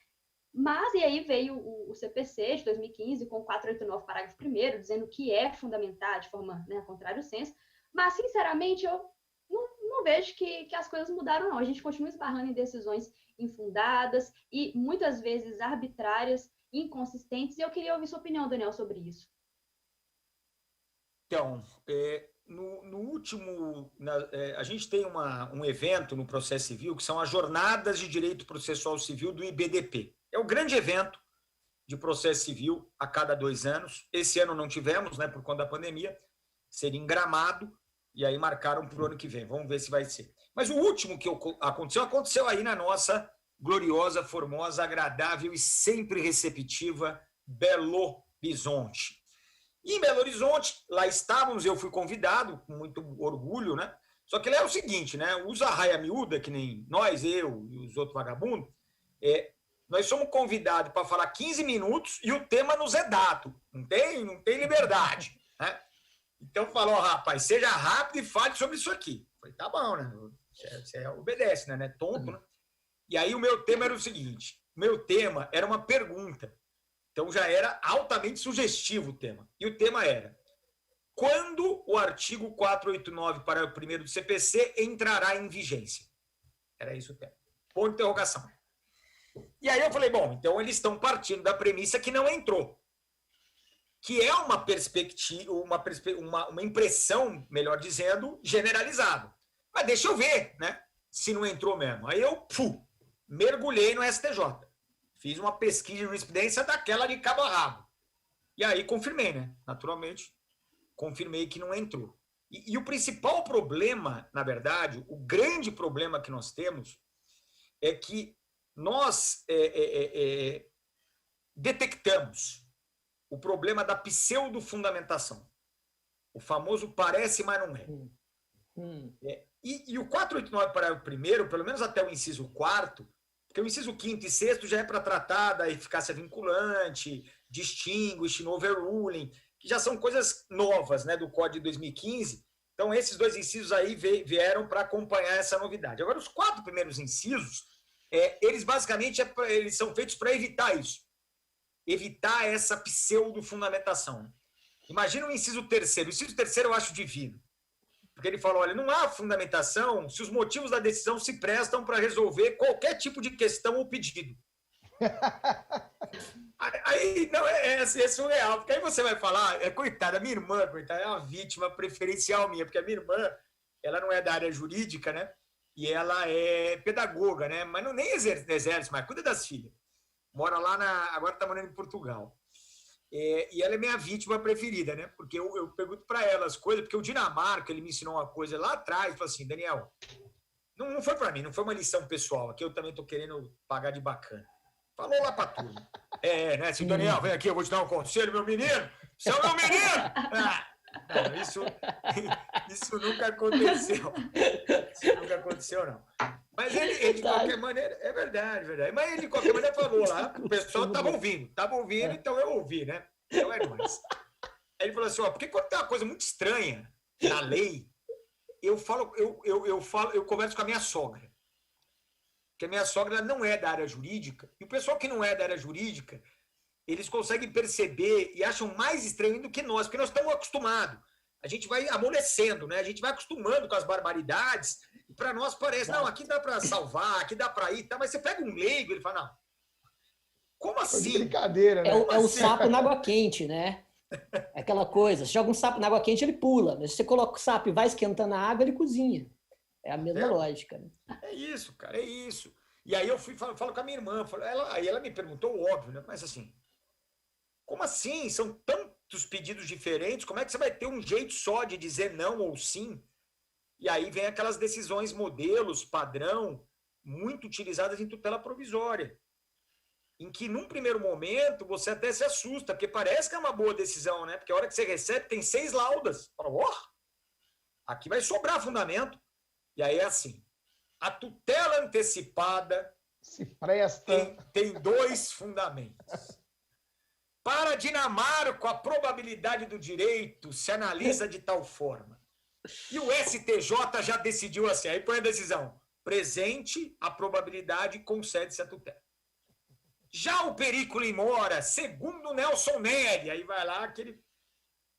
Mas, e aí veio o CPC de 2015, com 489, parágrafo 1º, dizendo que é fundamentar de forma, né, contrário ao senso, mas, sinceramente, eu não vejo que as coisas mudaram, não. A gente continua esbarrando em decisões infundadas e, muitas vezes, arbitrárias, inconsistentes, e eu queria ouvir sua opinião, Daniel, sobre isso. Então, no último... a gente tem um evento no processo civil que são as Jornadas de Direito Processual Civil do IBDP. É o grande evento de processo civil a cada 2 anos. Esse ano não tivemos, né, por conta da pandemia, seria em Gramado, e aí marcaram para o ano que vem. Vamos ver se vai ser. Mas o último que aconteceu aí na nossa gloriosa, formosa, agradável e sempre receptiva Belo Horizonte. E em Belo Horizonte, lá estávamos, eu fui convidado, com muito orgulho, né? Só que lá é o seguinte, né? Os arraia miúda, que nem nós, eu e os outros vagabundos, nós somos convidados para falar 15 minutos e o tema nos é dado. Não tem liberdade, né? Então falou, rapaz, seja rápido e fale sobre isso aqui. Eu falei, tá bom, né? Você obedece, né? Tonto, né? E aí o meu tema era o seguinte, meu tema era uma pergunta. Então já era altamente sugestivo o tema. E o tema era, quando o artigo 489, parágrafo 1º do CPC entrará em vigência? Era isso o tema. Ponto de interrogação. E aí eu falei, bom, então eles estão partindo da premissa que não entrou. Que é uma perspectiva, uma impressão, melhor dizendo, generalizada. Mas deixa eu ver, né? Se não entrou mesmo. Aí eu mergulhei no STJ. Fiz uma pesquisa de jurisprudência daquela de cabo a rabo. E aí confirmei, né? Naturalmente, confirmei que não entrou. E o principal problema, na verdade, o grande problema que nós temos é que nós detectamos o problema da pseudo-fundamentação. O famoso parece, mas não é. E o 489, parágrafo 1º, pelo menos até o inciso 4º, porque o inciso 5º e 6º já é para tratar da eficácia vinculante, distinguish, no overruling, que já são coisas novas, né, do Código de 2015. Então, esses 2 incisos aí vieram para acompanhar essa novidade. Agora, os 4 primeiros incisos, eles basicamente eles são feitos para evitar isso. Evitar essa pseudo-fundamentação. Imagina o inciso 3º. O inciso 3º eu acho divino. Porque ele falou, olha, não há fundamentação se os motivos da decisão se prestam para resolver qualquer tipo de questão ou pedido. Aí não é surreal, porque aí você vai falar, coitada, minha irmã, coitada, é uma vítima preferencial minha, porque a minha irmã, ela não é da área jurídica, né? E ela é pedagoga, né? Mas não nem exerce, mas cuida das filhas. Mora lá agora está morando em Portugal. E ela é minha vítima preferida, né? Porque eu pergunto para ela as coisas, porque o Dinamarca, ele me ensinou uma coisa lá atrás, falou assim, Daniel, não foi para mim, não foi uma lição pessoal, aqui eu também estou querendo pagar de bacana. Falou lá para turma. Né? Se o Daniel vem aqui, eu vou te dar um conselho, meu menino. Você é o meu menino! Não, isso nunca aconteceu. Isso nunca aconteceu, não. Mas ele de qualquer maneira, é verdade. Mas ele, de qualquer maneira, falou lá, o pessoal estava ouvindo, então eu ouvi, né? Então é nóis. Aí ele falou assim, porque quando tem uma coisa muito estranha na lei, eu converso com a minha sogra. Porque a minha sogra não é da área jurídica, e o pessoal que não é da área jurídica, eles conseguem perceber e acham mais estranho do que nós, porque nós estamos acostumados. A gente vai amolecendo, né? A gente vai acostumando com as barbaridades, e para nós parece, não, aqui dá para salvar, aqui dá para ir, tá? Mas você pega um leigo, ele fala, não, como assim? É brincadeira, né? É o sapo na água quente, né? É aquela coisa, você joga um sapo na água quente, ele pula, mas se você coloca o sapo e vai esquentando a água, ele cozinha. É a mesma lógica. Né? É isso, cara, é isso. E aí eu falo com a minha irmã, aí ela me perguntou, óbvio, né? Mas assim, como assim? São tantos pedidos diferentes, como é que você vai ter um jeito só de dizer não ou sim? E aí vem aquelas decisões modelos, padrão, muito utilizadas em tutela provisória, em que, num primeiro momento, você até se assusta, porque parece que é uma boa decisão, né? Porque a hora que você recebe, tem 6 laudas. Fala, aqui vai sobrar fundamento. E aí é assim, a tutela antecipada se presta. Tem 2 fundamentos. Para a Dinamarca, a probabilidade do direito se analisa de tal forma. E o STJ já decidiu assim, aí põe a decisão. Presente, a probabilidade concede-se a tutela. Já o periculum in mora, segundo Nelson Neri, aí vai lá aquele...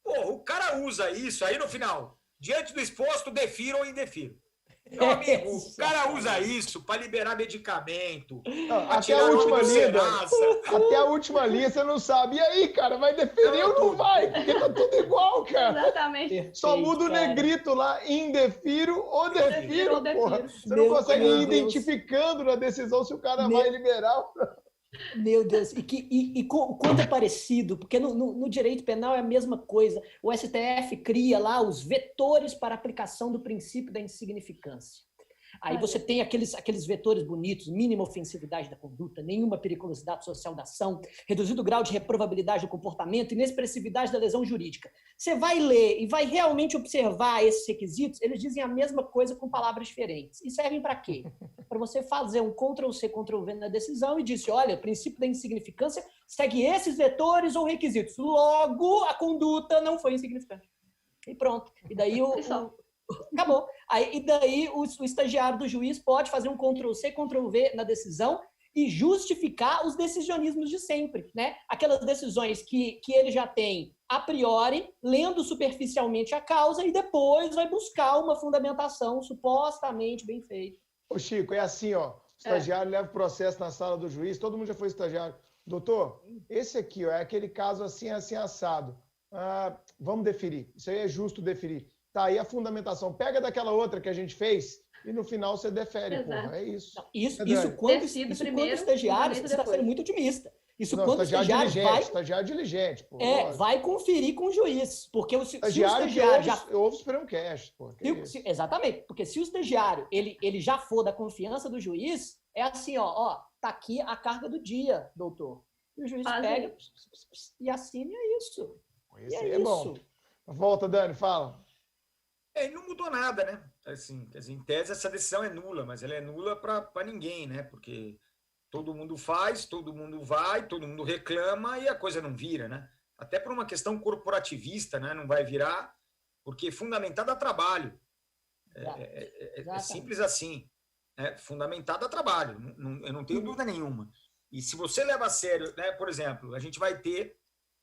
o cara usa isso, aí no final, diante do exposto, defiro ou indefiro. Meu amigo, o cara usa isso para liberar medicamento, até a última linha você não sabe. E aí, cara, vai deferir ou não vai? Porque tá tudo igual, cara. Exatamente. Só muda o negrito lá, indefiro ou defiro, porra. Você não consegue ir identificando na decisão se o cara vai liberar. Meu Deus, e quanto é parecido, porque no direito penal é a mesma coisa. O STF cria lá os vetores para aplicação do princípio da insignificância. Aí você tem aqueles vetores bonitos, mínima ofensividade da conduta, nenhuma periculosidade social da ação, reduzido grau de reprovabilidade do comportamento, inexpressividade da lesão jurídica. Você vai ler e vai realmente observar esses requisitos, eles dizem a mesma coisa com palavras diferentes. E servem para quê? Para você fazer um Ctrl+C, Ctrl+V na decisão e dizer, olha, o princípio da insignificância segue esses vetores ou requisitos. Logo, a conduta não foi insignificante. E pronto. E daí acabou. E daí o estagiário do juiz pode fazer um Ctrl+C, Ctrl+V na decisão e justificar os decisionismos de sempre, né? Aquelas decisões que ele já tem a priori, lendo superficialmente a causa e depois vai buscar uma fundamentação supostamente bem feita. Ô Chico, é assim, ó, o estagiário leva o processo na sala do juiz, todo mundo já foi estagiário. Doutor, esse aqui, ó, é aquele caso assim, assim, assado. Vamos deferir, isso aí é justo deferir. Tá aí a fundamentação. Pega daquela outra que a gente fez e no final você defere, porra. É isso. Não, isso quando estagiário, você está sendo muito otimista. Isso quando o estagiário vai... Estagiário diligente, pô. Vai conferir com o juiz. Porque se o estagiário já ouve o Supremo Cast, pô. Exatamente. Porque se o estagiário ele já for da confiança do juiz, é assim, ó, tá aqui a carga do dia, doutor. E o juiz pega e assina isso. Esse é bom. Volta, Dani, fala. Não mudou nada, né? Assim, em tese, essa decisão é nula, mas ela é nula para ninguém, né? Porque todo mundo faz, todo mundo vai, todo mundo reclama e a coisa não vira, né? Até por uma questão corporativista, né? Não vai virar, porque fundamentada a trabalho. É simples assim. Fundamentada a trabalho. Eu não tenho dúvida nenhuma. E se você leva a sério, né? Por exemplo, a gente vai ter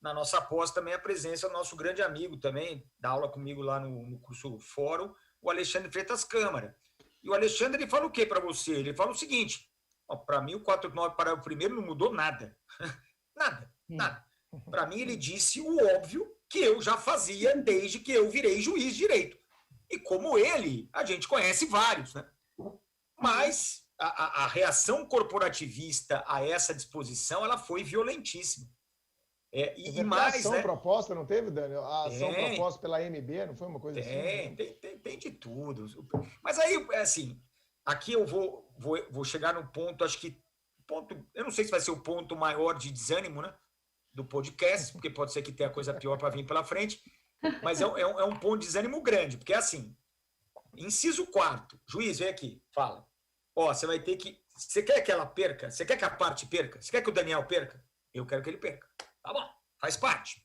na nossa pós também a presença do nosso grande amigo também, dá aula comigo lá no curso Fórum, o Alexandre Freitas Câmara. E o Alexandre, ele fala o quê para você? Ele fala o seguinte, para mim o 489 para o primeiro não mudou nada. Nada. Para mim ele disse o óbvio que eu já fazia desde que eu virei juiz de direito. E como ele, a gente conhece vários, né? Mas a reação corporativista a essa disposição, ela foi violentíssima. E mais, ação, né? Proposta, não teve, Dani? A ação proposta pela AMB, não foi uma coisa assim? Tem de tudo. Mas aí, assim, aqui eu vou chegar no ponto, acho que, eu não sei se vai ser o ponto maior de desânimo, né, do podcast, porque pode ser que tenha coisa pior para vir pela frente, mas é um ponto de desânimo grande, porque é assim, inciso 4º, juiz, vem aqui, fala. Você vai ter que... Você quer que ela perca? Você quer que a parte perca? Você quer que o Daniel perca? Eu quero que ele perca. Tá bom, faz parte.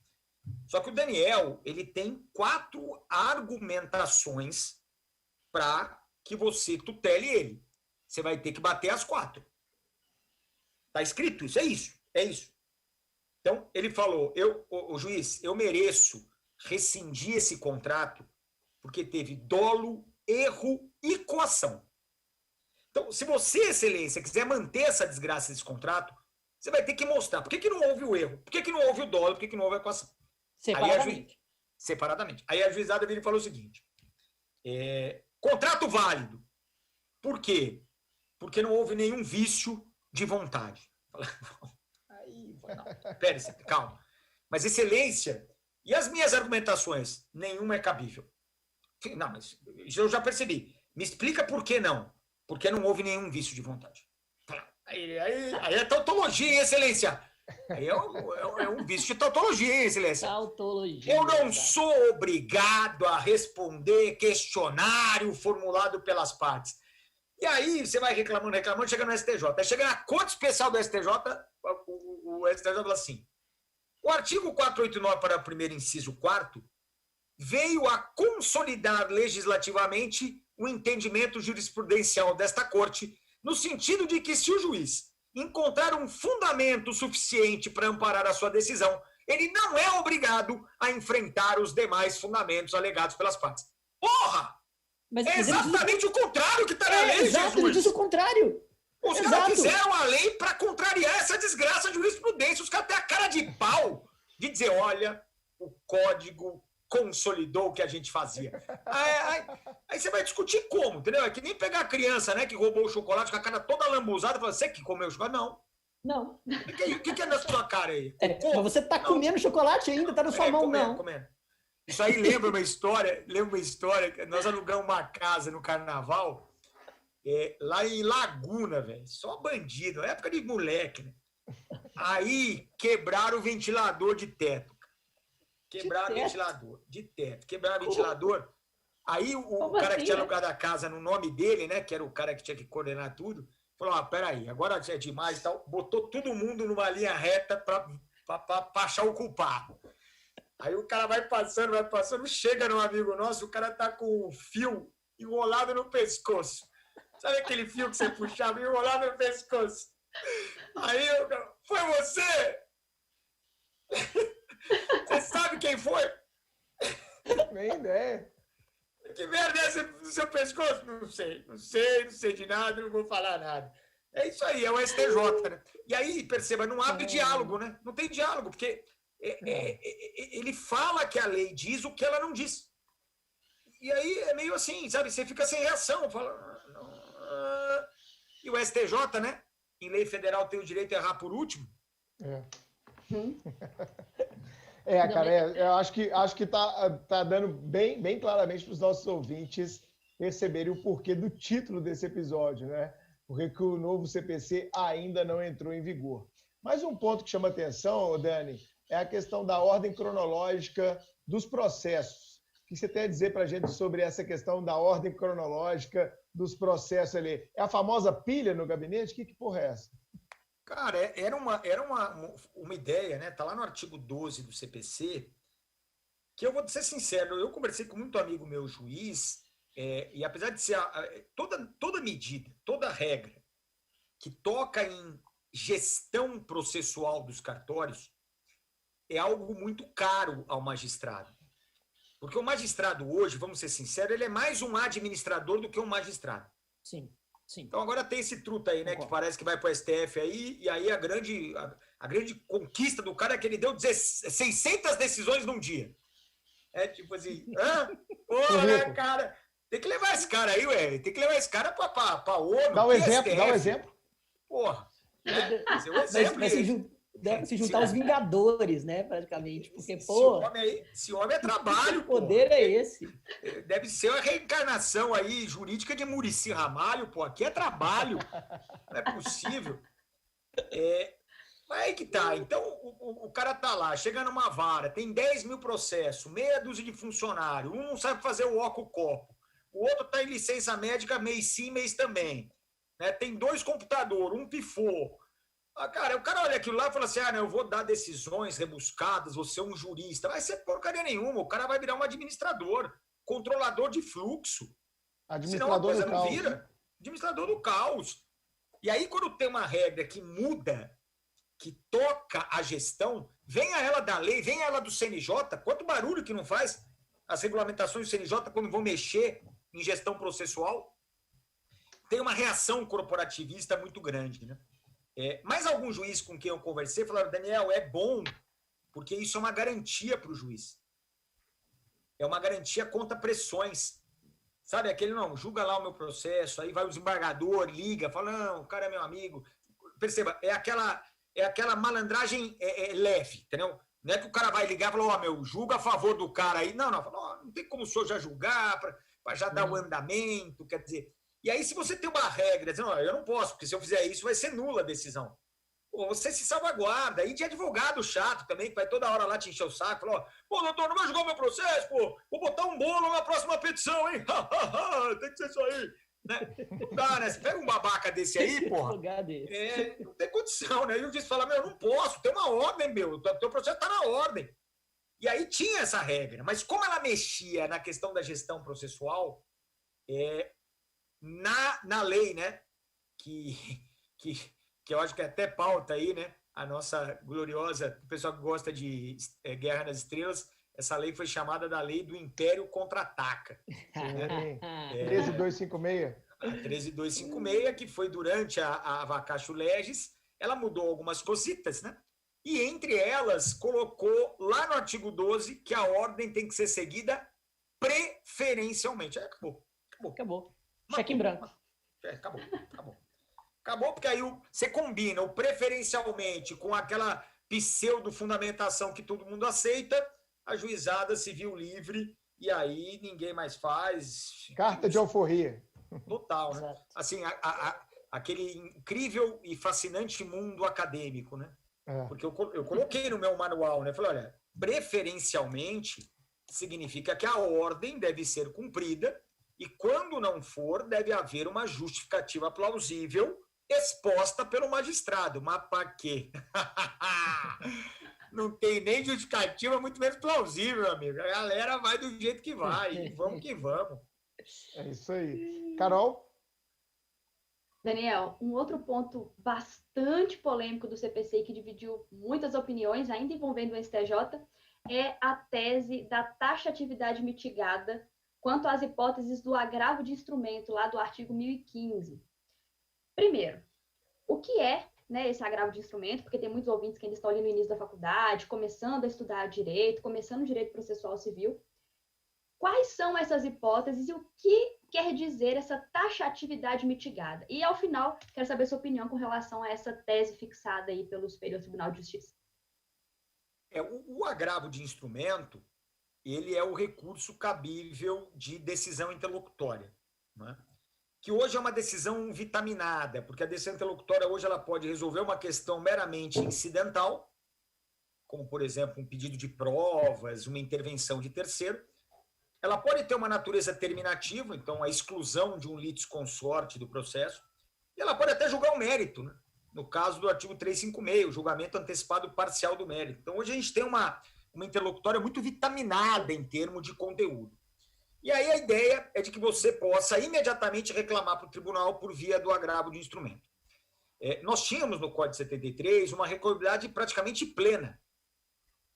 Só que o Daniel, ele tem 4 argumentações para que você tutele ele. Você vai ter que bater as 4. Tá escrito isso? É isso. Então, ele falou, o juiz, eu mereço rescindir esse contrato porque teve dolo, erro e coação. Então, se você, excelência, quiser manter essa desgraça desse contrato, você vai ter que mostrar por que não houve o erro, por que não houve o dolo, por que não houve a equação. Separadamente. Aí a juizada veio e falou o seguinte, contrato válido. Por quê? Porque não houve nenhum vício de vontade. Pera, calma. Mas, excelência, e as minhas argumentações? Nenhuma é cabível. Não, mas eu já percebi. Me explica por que não. Porque não houve nenhum vício de vontade. Aí é tautologia, hein, excelência? Aí é um vício de tautologia, hein, excelência? Tautologia. Eu não sou obrigado a responder questionário formulado pelas partes. E aí você vai reclamando, chega no STJ. Aí chega na Corte Especial do STJ, o STJ fala assim, o artigo 489, para o primeiro inciso 4º, veio a consolidar legislativamente o entendimento jurisprudencial desta Corte, no sentido de que, se o juiz encontrar um fundamento suficiente para amparar a sua decisão, ele não é obrigado a enfrentar os demais fundamentos alegados pelas partes. Porra! Mas exatamente o contrário que está na lei, exato, Jesus! Ele diz o contrário. Os caras fizeram a lei para contrariar essa desgraça de jurisprudência. Os caras têm a cara de pau de dizer, olha, o código consolidou o que a gente fazia. Aí você vai discutir como, entendeu? É que nem pegar a criança, né, que roubou o chocolate com a cara toda lambuzada e falar, você que comeu o chocolate? Não. O que é na sua cara aí? Mas você tá comendo chocolate ainda, tá na sua mão, comendo, não. Comendo. Isso aí lembra uma história, nós alugamos uma casa no Carnaval, lá em Laguna, velho, só bandido, época de moleque, né? Aí quebraram o ventilador de teto. Quebraram o ventilador de teto. Quebraram o ventilador. Aí o cara que tinha alugado a casa no nome dele, né? Que era o cara que tinha que coordenar tudo, falou: peraí, agora é demais e tal. Botou todo mundo numa linha reta para achar o culpado. Aí o cara vai passando, chega num amigo nosso, o cara tá com o fio enrolado no pescoço. Sabe aquele fio que você puxava enrolado no pescoço? Aí eu, foi você? Você sabe quem foi? Nem ideia. Que merda é essa no seu pescoço? Não sei de nada, não vou falar nada. É isso aí, é o STJ, né? E aí, perceba, não abre diálogo, né? Não tem diálogo, porque ele fala que a lei diz o que ela não diz. E aí é meio assim, sabe? Você fica sem reação. Fala, E o STJ, né? Em lei federal tem o direito a errar por último. Cara, eu acho que tá dando bem claramente para os nossos ouvintes perceberem o porquê do título desse episódio, né? Porque que o novo CPC ainda não entrou em vigor. Mas um ponto que chama atenção, Dani, é a questão da ordem cronológica dos processos. O que você tem a dizer para a gente sobre essa questão da ordem cronológica dos processos ali? É a famosa pilha no gabinete? Que porra é essa? Cara, era uma ideia, né? Está lá no artigo 12 do CPC, que eu vou ser sincero, eu conversei com muito amigo meu juiz, e apesar de ser toda medida, toda regra que toca em gestão processual dos cartórios, é algo muito caro ao magistrado. Porque o magistrado hoje, vamos ser sinceros, ele é mais um administrador do que um magistrado. Sim, sim. Então agora tem esse truta aí, né? Concordo. Que parece que vai para o STF aí, e aí a grande conquista do cara é que ele deu 600 decisões num dia. É tipo assim, né, cara? Tem que levar esse cara aí, ué. Tem que levar esse cara pra ONU. Dá um exemplo, STF. dá um exemplo. Porra. Né? Esse é um exemplo. Deve se juntar os Vingadores, né, praticamente. Porque, Esse homem é trabalho, o poder é esse. Deve ser a reencarnação aí jurídica de Muricy Ramalho, pô. Aqui é trabalho. Não é possível. Mas aí que tá. Então, o cara tá lá, chega numa vara, tem 10 mil processos, meia dúzia de funcionário, um não sabe fazer o óculos-copo, o outro tá em licença médica mês sim, mês também. Né? Tem 2 computadores, um pifou. Cara, o cara olha aquilo lá e fala assim, não, eu vou dar decisões rebuscadas, vou ser um jurista. Vai ser porcaria nenhuma, o cara vai virar um administrador, controlador de fluxo. Administrador do caos. Administrador do caos. E aí, quando tem uma regra que muda, que toca a gestão, venha ela da lei, venha ela do CNJ, quanto barulho que não faz as regulamentações do CNJ quando vão mexer em gestão processual, tem uma reação corporativista muito grande, né? Mas algum juiz com quem eu conversei falaram, Daniel, é bom, porque isso é uma garantia para o juiz. É uma garantia contra pressões. Sabe, aquele, não, julga lá o meu processo, aí vai o desembargador, liga, fala, não, o cara é meu amigo. Perceba, é aquela malandragem leve, entendeu? Não é que o cara vai ligar e falar, julga a favor do cara aí. Não, não tem como o senhor já julgar, para já dar o andamento, quer dizer... E aí, se você tem uma regra, dizendo, eu não posso, porque se eu fizer isso, vai ser nula a decisão. Pô, você se salvaguarda. E de advogado chato também, que vai toda hora lá te encher o saco, falar, doutor, não vai julgar o meu processo, pô, vou botar um bolo na próxima petição, hein? Tem que ser isso aí. Né? Não dá, né? Você pega um babaca desse aí, porra. Não tem condição, né? E o juiz fala, não posso, tem uma ordem, o teu processo tá na ordem. E aí tinha essa regra, mas como ela mexia na questão da gestão processual, na lei, né, que eu acho que é até pauta aí, né, a nossa gloriosa, o pessoal que gosta de Guerra nas Estrelas, essa lei foi chamada da Lei do Império Contra-Ataca. Né? 13256. A 13256, que foi durante a vacatio legis, ela mudou algumas cositas, né? E entre elas colocou lá no artigo 12 que a ordem tem que ser seguida preferencialmente. Acabou. Cheque em branco. Acabou, porque aí você combina o preferencialmente com aquela pseudo-fundamentação que todo mundo aceita, a juizada se viu livre e aí ninguém mais faz. Carta de alforria. Total, né? Assim, aquele incrível e fascinante mundo acadêmico, né? Porque eu coloquei no meu manual, né? Falei, olha, preferencialmente significa que a ordem deve ser cumprida e, quando não for, deve haver uma justificativa plausível exposta pelo magistrado. Mas para quê? Não tem nem justificativa, muito menos plausível, meu amigo. A galera vai do jeito que vai. E vamos que vamos. É isso aí. Carol? Daniel, um outro ponto bastante polêmico do CPC que dividiu muitas opiniões, ainda envolvendo o STJ, é a tese da taxatividade mitigada quanto às hipóteses do agravo de instrumento, lá do artigo 1015. Primeiro, o que é, né, esse agravo de instrumento? Porque tem muitos ouvintes que ainda estão ali no início da faculdade, começando a estudar direito, começando direito processual civil. Quais são essas hipóteses e o que quer dizer essa taxatividade mitigada? E, ao final, quero saber sua opinião com relação a essa tese fixada aí pelo Superior Tribunal de Justiça. O agravo de instrumento, ele é o recurso cabível de decisão interlocutória, né? Que hoje é uma decisão vitaminada, porque a decisão interlocutória hoje ela pode resolver uma questão meramente incidental, como, por exemplo, um pedido de provas, uma intervenção de terceiro. Ela pode ter uma natureza terminativa, então a exclusão de um litisconsorte do processo, e ela pode até julgar o mérito, né? No caso do artigo 356, o julgamento antecipado parcial do mérito. Então, hoje a gente tem uma interlocutória muito vitaminada em termos de conteúdo. E aí a ideia é de que você possa imediatamente reclamar para o tribunal por via do agravo de instrumento. Nós tínhamos no Código 73 uma recorribilidade praticamente plena.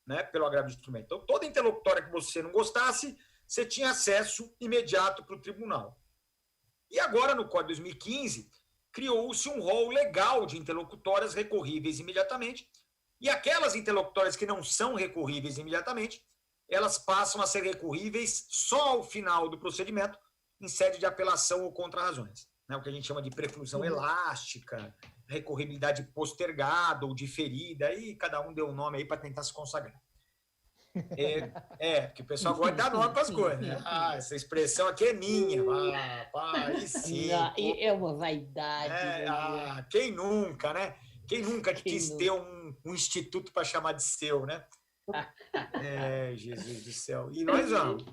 né, pelo agravo de instrumento. Então, toda interlocutória que você não gostasse, você tinha acesso imediato para o tribunal. E agora, no Código de 2015, criou-se um rol legal de interlocutórias recorríveis imediatamente, e aquelas interlocutórias que não são recorríveis imediatamente, elas passam a ser recorríveis só ao final do procedimento, em sede de apelação ou contra-razões, né? O que a gente chama de preclusão elástica, recorribilidade postergada ou diferida, aí cada um deu um nome aí para tentar se consagrar. Porque o pessoal gosta de dar nome para as coisas, né? Ah, essa expressão aqui é minha. Aí sim. É uma vaidade. Quem nunca, né? Quem nunca quis ter um instituto para chamar de seu, né? Jesus do céu. E nós vamos,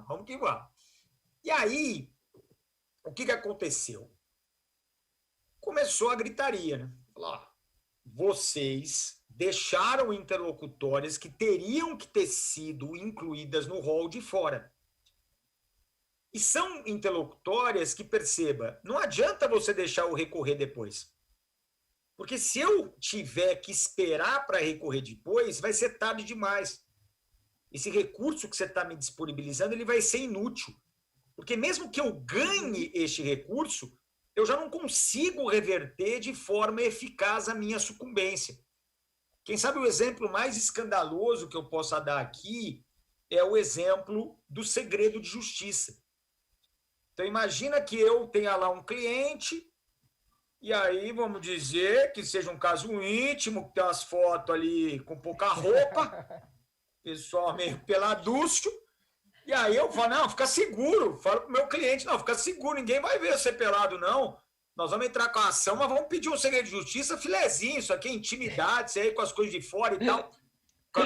vamos que vamos. E aí, o que aconteceu? Começou a gritaria, né? Vocês deixaram interlocutórias que teriam que ter sido incluídas no rol de fora. E são interlocutórias que, perceba, não adianta você deixar o recorrer depois. Porque se eu tiver que esperar para recorrer depois, vai ser tarde demais. Esse recurso que você está me disponibilizando, ele vai ser inútil. Porque mesmo que eu ganhe este recurso, eu já não consigo reverter de forma eficaz a minha sucumbência. Quem sabe o exemplo mais escandaloso que eu possa dar aqui é o exemplo do segredo de justiça. Então, imagina que eu tenha lá um cliente, e aí vamos dizer que seja um caso íntimo, que tem umas fotos ali com pouca roupa, pessoal meio peladúcio, e aí eu falo, não, fica seguro, falo para o meu cliente, não, fica seguro, ninguém vai ver você pelado, não. Nós vamos entrar com a ação, mas vamos pedir um segredo de justiça, filezinho, isso aqui é intimidade, isso aí com as coisas de fora e tal.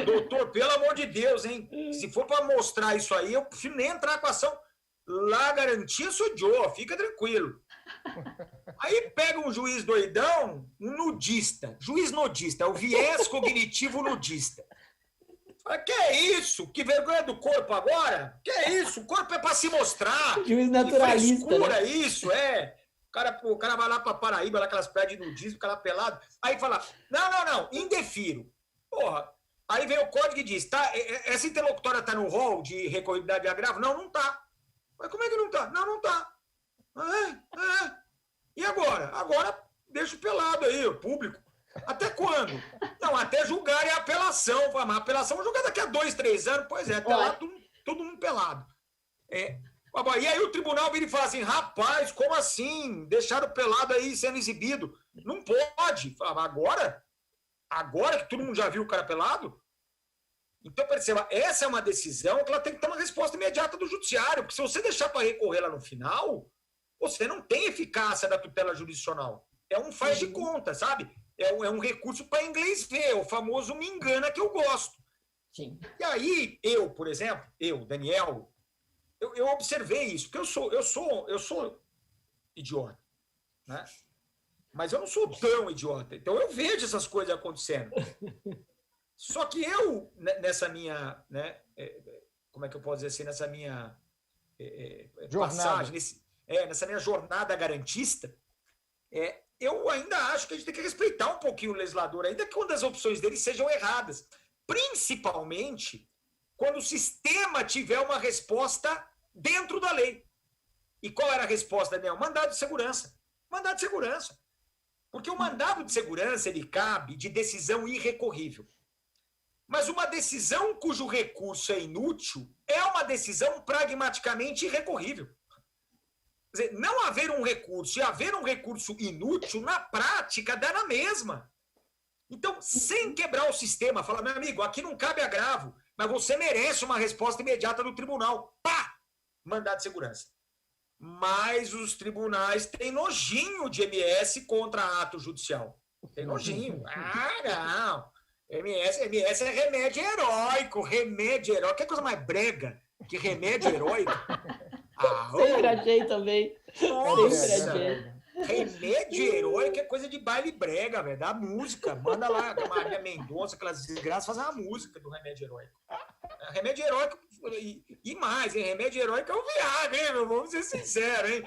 Doutor, pelo amor de Deus, hein? Se for para mostrar isso aí, eu prefiro nem entrar com a ação. Lá, garantia, sou Joe, fica tranquilo. Aí pega um juiz doidão, um nudista, juiz nudista, é o viés cognitivo nudista. Fala, que é isso? Que vergonha do corpo agora? Que é isso? O corpo é para se mostrar. Juiz naturalista. Que frescura, né? Isso, O cara vai lá para Paraíba, lá aquelas praias de nudismo, o cara pelado. Aí fala, não, indefiro. Porra. Aí vem o código e diz, tá, essa interlocutória tá no rol de recorribilidade de agravo? Não tá. Mas como é que não tá? Não tá. E agora? Agora deixa o pelado aí, o público. Até quando? Não, até julgarem a apelação. Mas a apelação vai julgar daqui a 2, 3 anos. Pois é, até lá todo mundo pelado. E aí o tribunal vira e fala assim, rapaz, como assim? Deixaram o pelado aí sendo exibido. Não pode. Fala, agora que todo mundo já viu o cara pelado? Então, perceba, essa é uma decisão que ela tem que ter uma resposta imediata do judiciário, porque se você deixar para recorrer lá no final, você não tem eficácia da tutela jurisdicional. É um faz de conta, sabe? É um recurso para inglês ver, o famoso me engana que eu gosto. Sim. E aí, eu, por exemplo, Daniel, eu observei isso, porque eu sou idiota, né? Mas eu não sou tão idiota. Então, eu vejo essas coisas acontecendo. Só que eu, nessa minha, né, como é que eu posso dizer assim, nessa minha passagem, nessa minha jornada garantista, eu ainda acho que a gente tem que respeitar um pouquinho o legislador, ainda que uma das opções dele sejam erradas. Principalmente quando o sistema tiver uma resposta dentro da lei. E qual era a resposta, Daniel? Mandado de segurança. Mandado de segurança. Porque o mandado de segurança, ele cabe de decisão irrecorrível. Mas uma decisão cujo recurso é inútil é uma decisão pragmaticamente irrecorrível. Quer dizer, não haver um recurso e haver um recurso inútil, na prática, dá na mesma. Então, sem quebrar o sistema, fala, meu amigo, aqui não cabe agravo, mas você merece uma resposta imediata do tribunal. Pá! Mandado de segurança. Mas os tribunais têm nojinho de MS contra ato judicial. Tem nojinho. Não. MS é remédio heróico. Remédio heróico. Que coisa mais brega que remédio heróico? Sempre achei também. Nossa! Remédio heróico é coisa de baile brega, velho. Da música. Manda lá a Maria Mendonça, aquelas desgraças, fazer uma música do remédio heróico. Remédio heróico e mais, hein? Remédio heróico é o Viagra, hein, meu? Vamos ser sinceros, hein?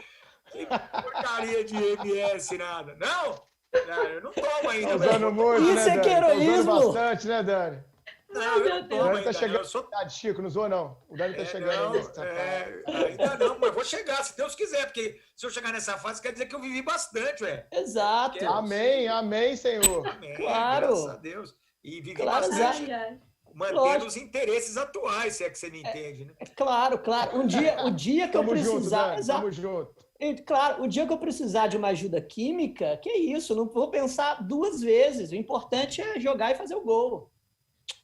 Que porcaria de MS, nada. Não? Eu não tomo ainda. Usando muito, isso né, é que é Dani? heroísmo. Usando bastante, né, Dani? Não, eu não O tomo Dani ainda, tá chegando eu sou... na idade, Chico, não zoa não. O Dani tá chegando não, ainda nessa fase. ainda não, mas vou chegar, se Deus quiser, porque se eu chegar nessa fase, quer dizer que eu vivi bastante, ué. Exato. Amém, amém, Senhor. Amém, Claro. graças a Deus. E vivi Claro, bastante, Ai, ai. mantendo Lógico. os interesses atuais, se é que você me entende, né? Claro, claro. O dia que eu Tamo junto, precisar. Dani, Exato. tamo junto. Claro, o dia que eu precisar de uma ajuda química, que isso, não vou pensar duas vezes. O importante é jogar e fazer o gol.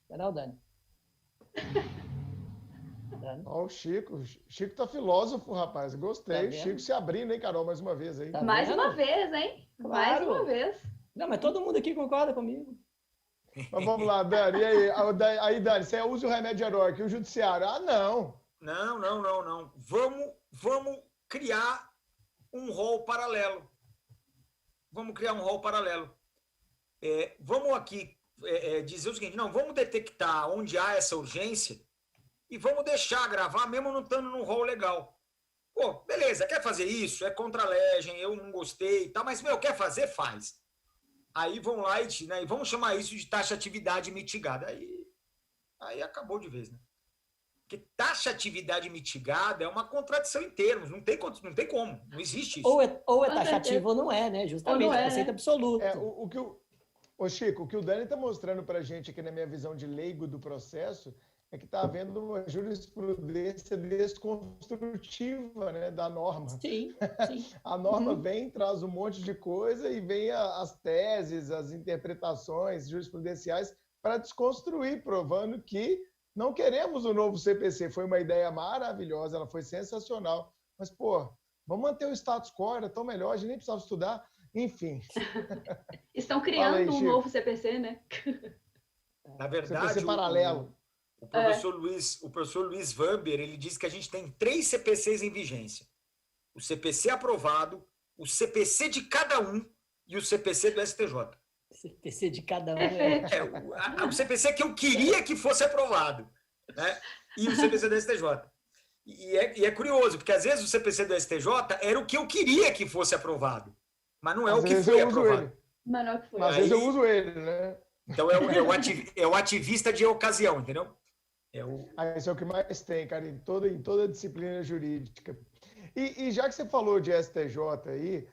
Não, Dani? Dani? Ó, o Chico. Chico tá filósofo, rapaz. Gostei. Tá vendo? Chico se abrindo, hein, Carol, mais uma vez aí. Tá Mais vendo? uma vez, hein? Mais Claro. uma vez. Não, mas todo mundo aqui concorda comigo. Mas vamos lá, Dani. E aí? Aí, Dani, você usa o remédio heróico e o judiciário? Ah, não. Não. Vamos criar um rol paralelo. Vamos criar um rol paralelo. Vamos aqui dizer o seguinte, não, vamos detectar onde há essa urgência e vamos deixar gravar, mesmo não estando num rol legal. Pô, beleza, quer fazer isso? É contra a legem, eu não gostei e tal, mas, quer fazer? Faz. Aí vão lá e vamos chamar isso de taxatividade mitigada. Aí acabou de vez, né? Porque taxatividade mitigada é uma contradição em termos, não tem como, não existe isso. Ou é Com taxativo certeza. ou não é, né? Justamente, Ou não é, conceito né? absoluto. Ô, Chico, o que o Dani está mostrando para a gente aqui na minha visão de leigo do processo é que está havendo uma jurisprudência desconstrutiva, né, da norma. Sim. A norma vem, traz um monte de coisa e vem as teses, as interpretações jurisprudenciais para desconstruir, provando que não queremos o novo CPC. Foi uma ideia maravilhosa, ela foi sensacional. Mas, vamos manter o status quo, era tão melhor, a gente nem precisava estudar. Enfim. Estão criando aí, um Chico. novo CPC, né? Na verdade, CPC paralelo. o professor Luiz Vamber, ele disse que a gente tem 3 CPCs em vigência. O CPC aprovado, o CPC de cada um e o CPC do STJ. CPC de cada um. O CPC que eu queria que fosse aprovado, né? E o CPC do STJ. E é curioso, porque às vezes o CPC do STJ era o que eu queria que fosse aprovado, mas não é o que foi aprovado. Mas não é o que foi. Mas às vezes eu uso ele, né? Então é o ativista de ocasião, entendeu? Isso é o que mais tem, cara, em toda disciplina jurídica. E já que você falou de STJ aí,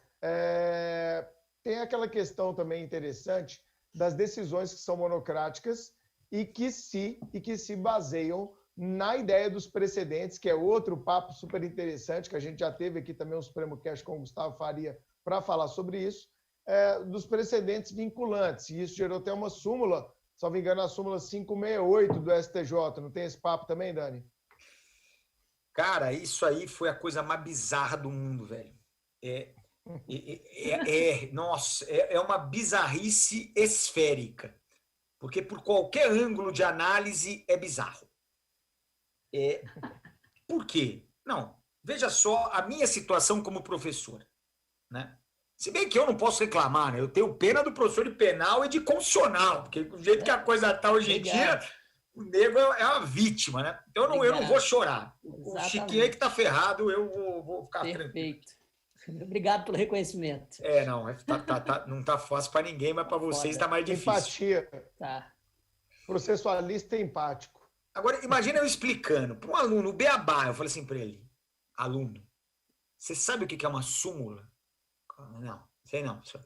tem aquela questão também interessante das decisões que são monocráticas e que se baseiam na ideia dos precedentes, que é outro papo super interessante, que a gente já teve aqui também um Supremo Cast com o Gustavo Faria para falar sobre isso, dos precedentes vinculantes. E isso gerou até uma súmula, se não me engano, a súmula 568 do STJ. Não tem esse papo também, Dani? Cara, isso aí foi a coisa mais bizarra do mundo, velho. Nossa, é uma bizarrice esférica, porque por qualquer ângulo de análise é bizarro. Por quê? Não, veja só a minha situação como professor, né? Se bem que eu não posso reclamar, né? Eu tenho pena do professor de penal e de constitucional, porque do jeito que a coisa está hoje em dia, o nego é uma vítima, né? Então eu não vou chorar. O Chiquinho aí que está ferrado, eu vou ficar tranquilo. Perfeito. Obrigado pelo reconhecimento. Não está fácil para ninguém, mas para vocês está mais difícil. Empatia. Tá. Processualista e empático. Agora, imagina eu explicando para um aluno, o beabá, eu falei assim para ele, aluno, você sabe o que é uma súmula? Não, sei não, professor.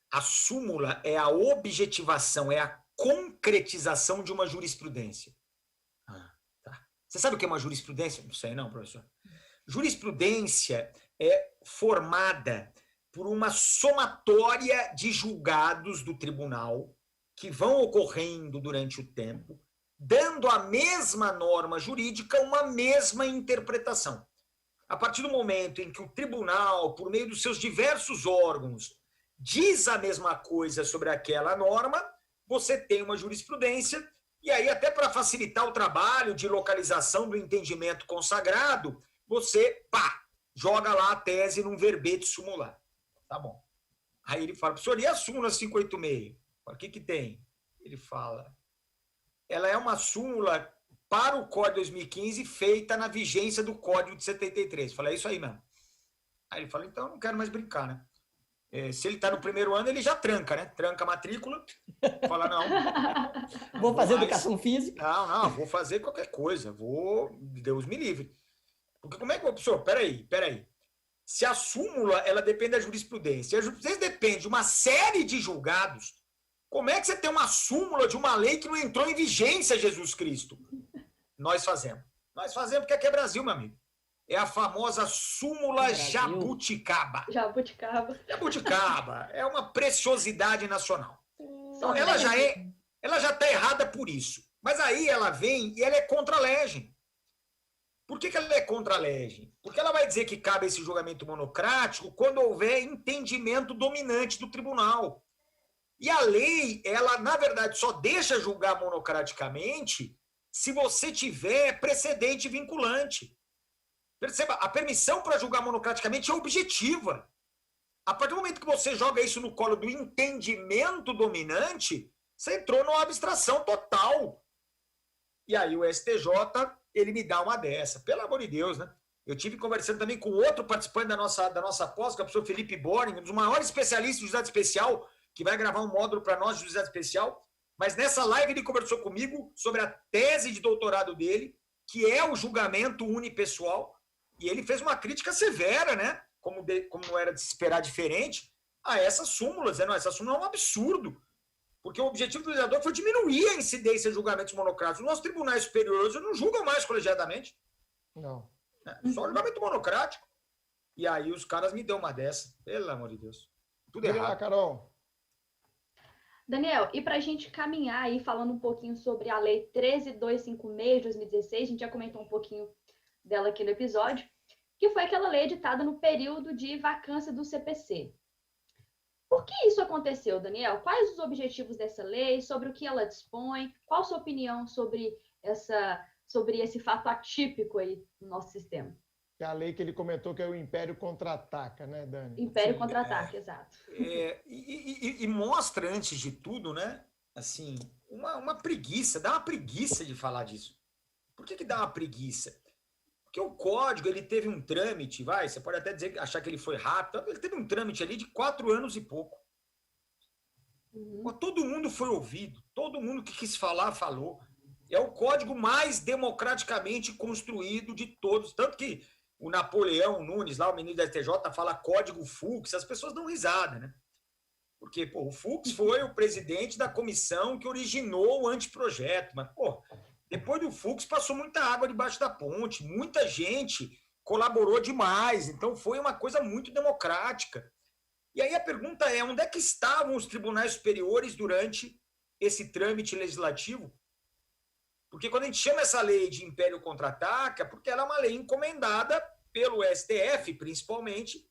A súmula é a objetivação, é a concretização de uma jurisprudência. Tá. Você sabe o que é uma jurisprudência? Não sei não, professor. Jurisprudência é formada por uma somatória de julgados do tribunal que vão ocorrendo durante o tempo, dando à mesma norma jurídica uma mesma interpretação. A partir do momento em que o tribunal, por meio dos seus diversos órgãos, diz a mesma coisa sobre aquela norma, você tem uma jurisprudência, e aí até para facilitar o trabalho de localização do entendimento consagrado, você, joga lá a tese num verbete sumular. Tá bom. Aí ele fala, professor, e a súmula 586? O que tem? Ele fala, ela é uma súmula para o Código de 2015 feita na vigência do Código de 73. Eu falei, é isso aí mesmo. Aí ele fala, então eu não quero mais brincar, né? Se ele está no primeiro ano, ele já tranca, né? Tranca a matrícula, fala, não. Vou fazer educação física. Não, vou fazer qualquer coisa, Deus me livre. Porque como é que, professor, peraí. Se a súmula, ela depende da jurisprudência, a jurisprudência depende de uma série de julgados, como é que você tem uma súmula de uma lei que não entrou em vigência, Jesus Cristo? Nós fazemos porque aqui é Brasil, meu amigo. É a famosa súmula jabuticaba. Jabuticaba. É uma preciosidade nacional. Então, ela já está errada por isso. Mas aí ela vem e ela é contra a legem. Por que ela é contra a legem? Porque ela vai dizer que cabe esse julgamento monocrático quando houver entendimento dominante do tribunal. E a lei, ela, na verdade, só deixa julgar monocraticamente se você tiver precedente vinculante. Perceba, a permissão para julgar monocraticamente é objetiva. A partir do momento que você joga isso no colo do entendimento dominante, você entrou numa abstração total. E aí o STJ, ele me dá uma dessa. Pelo amor de Deus, né? Eu tive conversando também com outro participante da nossa pós, que é o professor Felipe Boring, um dos maiores especialistas de juizado especial, que vai gravar um módulo para nós de juizado especial. Mas nessa live ele conversou comigo sobre a tese de doutorado dele, que é o julgamento unipessoal, e ele fez uma crítica severa, né? Como não era de se esperar diferente, a essas súmulas. Essa súmula é um absurdo, porque o objetivo do legislador foi diminuir a incidência de julgamentos monocráticos. Os nossos tribunais superiores não julgam mais colegiadamente. Não. Só julgamento monocrático. E aí os caras me dão uma dessa. Pelo amor de Deus. Tudo errado. Lá, Carol. Daniel, e para a gente caminhar aí, falando um pouquinho sobre a Lei 13.256 de 2016, a gente já comentou um pouquinho dela aqui no episódio, que foi aquela lei editada no período de vacância do CPC. Por que isso aconteceu, Daniel? Quais os objetivos dessa lei? Sobre o que ela dispõe? Qual a sua opinião sobre esse fato atípico aí no nosso sistema? É a lei que ele comentou que é o Império Contra-Ataca, né, Dani? Império Contra-Ataca, exato. E mostra, antes de tudo, né, assim, uma preguiça, dá uma preguiça de falar disso. Por que dá uma preguiça? Porque o código, ele teve um trâmite, você pode até achar que ele foi rápido, ele teve um trâmite ali de 4 anos e pouco. Todo mundo foi ouvido, todo mundo que quis falar, falou. É o código mais democraticamente construído de todos, tanto que o Napoleão Nunes, lá o ministro da STJ, fala código Fux, as pessoas dão risada, né? Porque o Fux foi o presidente da comissão que originou o anteprojeto, mas, depois do Fux passou muita água debaixo da ponte, muita gente colaborou demais, então foi uma coisa muito democrática. E aí a pergunta é, onde é que estavam os tribunais superiores durante esse trâmite legislativo? Porque quando a gente chama essa lei de Império Contra-Ataca, é porque ela é uma lei encomendada pelo STF, principalmente,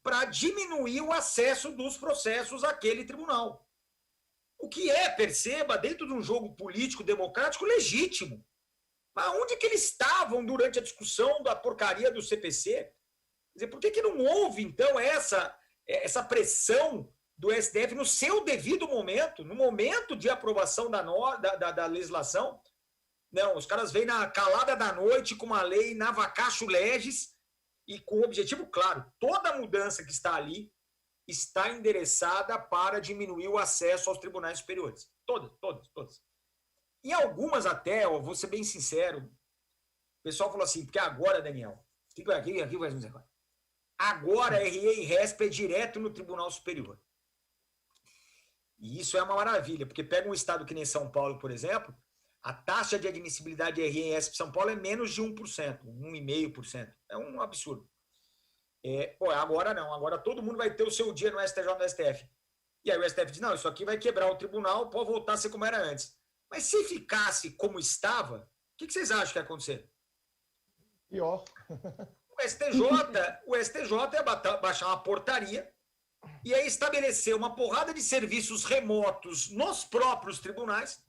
para diminuir o acesso dos processos àquele tribunal. O que perceba, dentro de um jogo político democrático legítimo. Mas onde que eles estavam durante a discussão da porcaria do CPC? Quer dizer, por que não houve, então, essa pressão do STF no seu devido momento, no momento de aprovação da legislação? Não, os caras vêm na calada da noite com uma lei na vacatio legis e com o objetivo claro, toda mudança que está ali está endereçada para diminuir o acesso aos tribunais superiores. Todas. E algumas até, vou ser bem sincero, o pessoal falou assim, porque agora, Daniel, aqui vai dizer agora RE e RESP é direto no Tribunal Superior. E isso é uma maravilha, porque pega um estado que nem São Paulo, por exemplo, a taxa de admissibilidade de RE e RESP em São Paulo é menos de 1%, 1,5%. É um absurdo. Agora não, agora todo mundo vai ter o seu dia no STJ e no STF. E aí o STF diz, não, isso aqui vai quebrar o tribunal, pode voltar a ser como era antes. Mas se ficasse como estava, o que vocês acham que ia acontecer? Pior. O STJ ia baixar uma portaria e aí estabelecer uma porrada de serviços remotos nos próprios tribunais.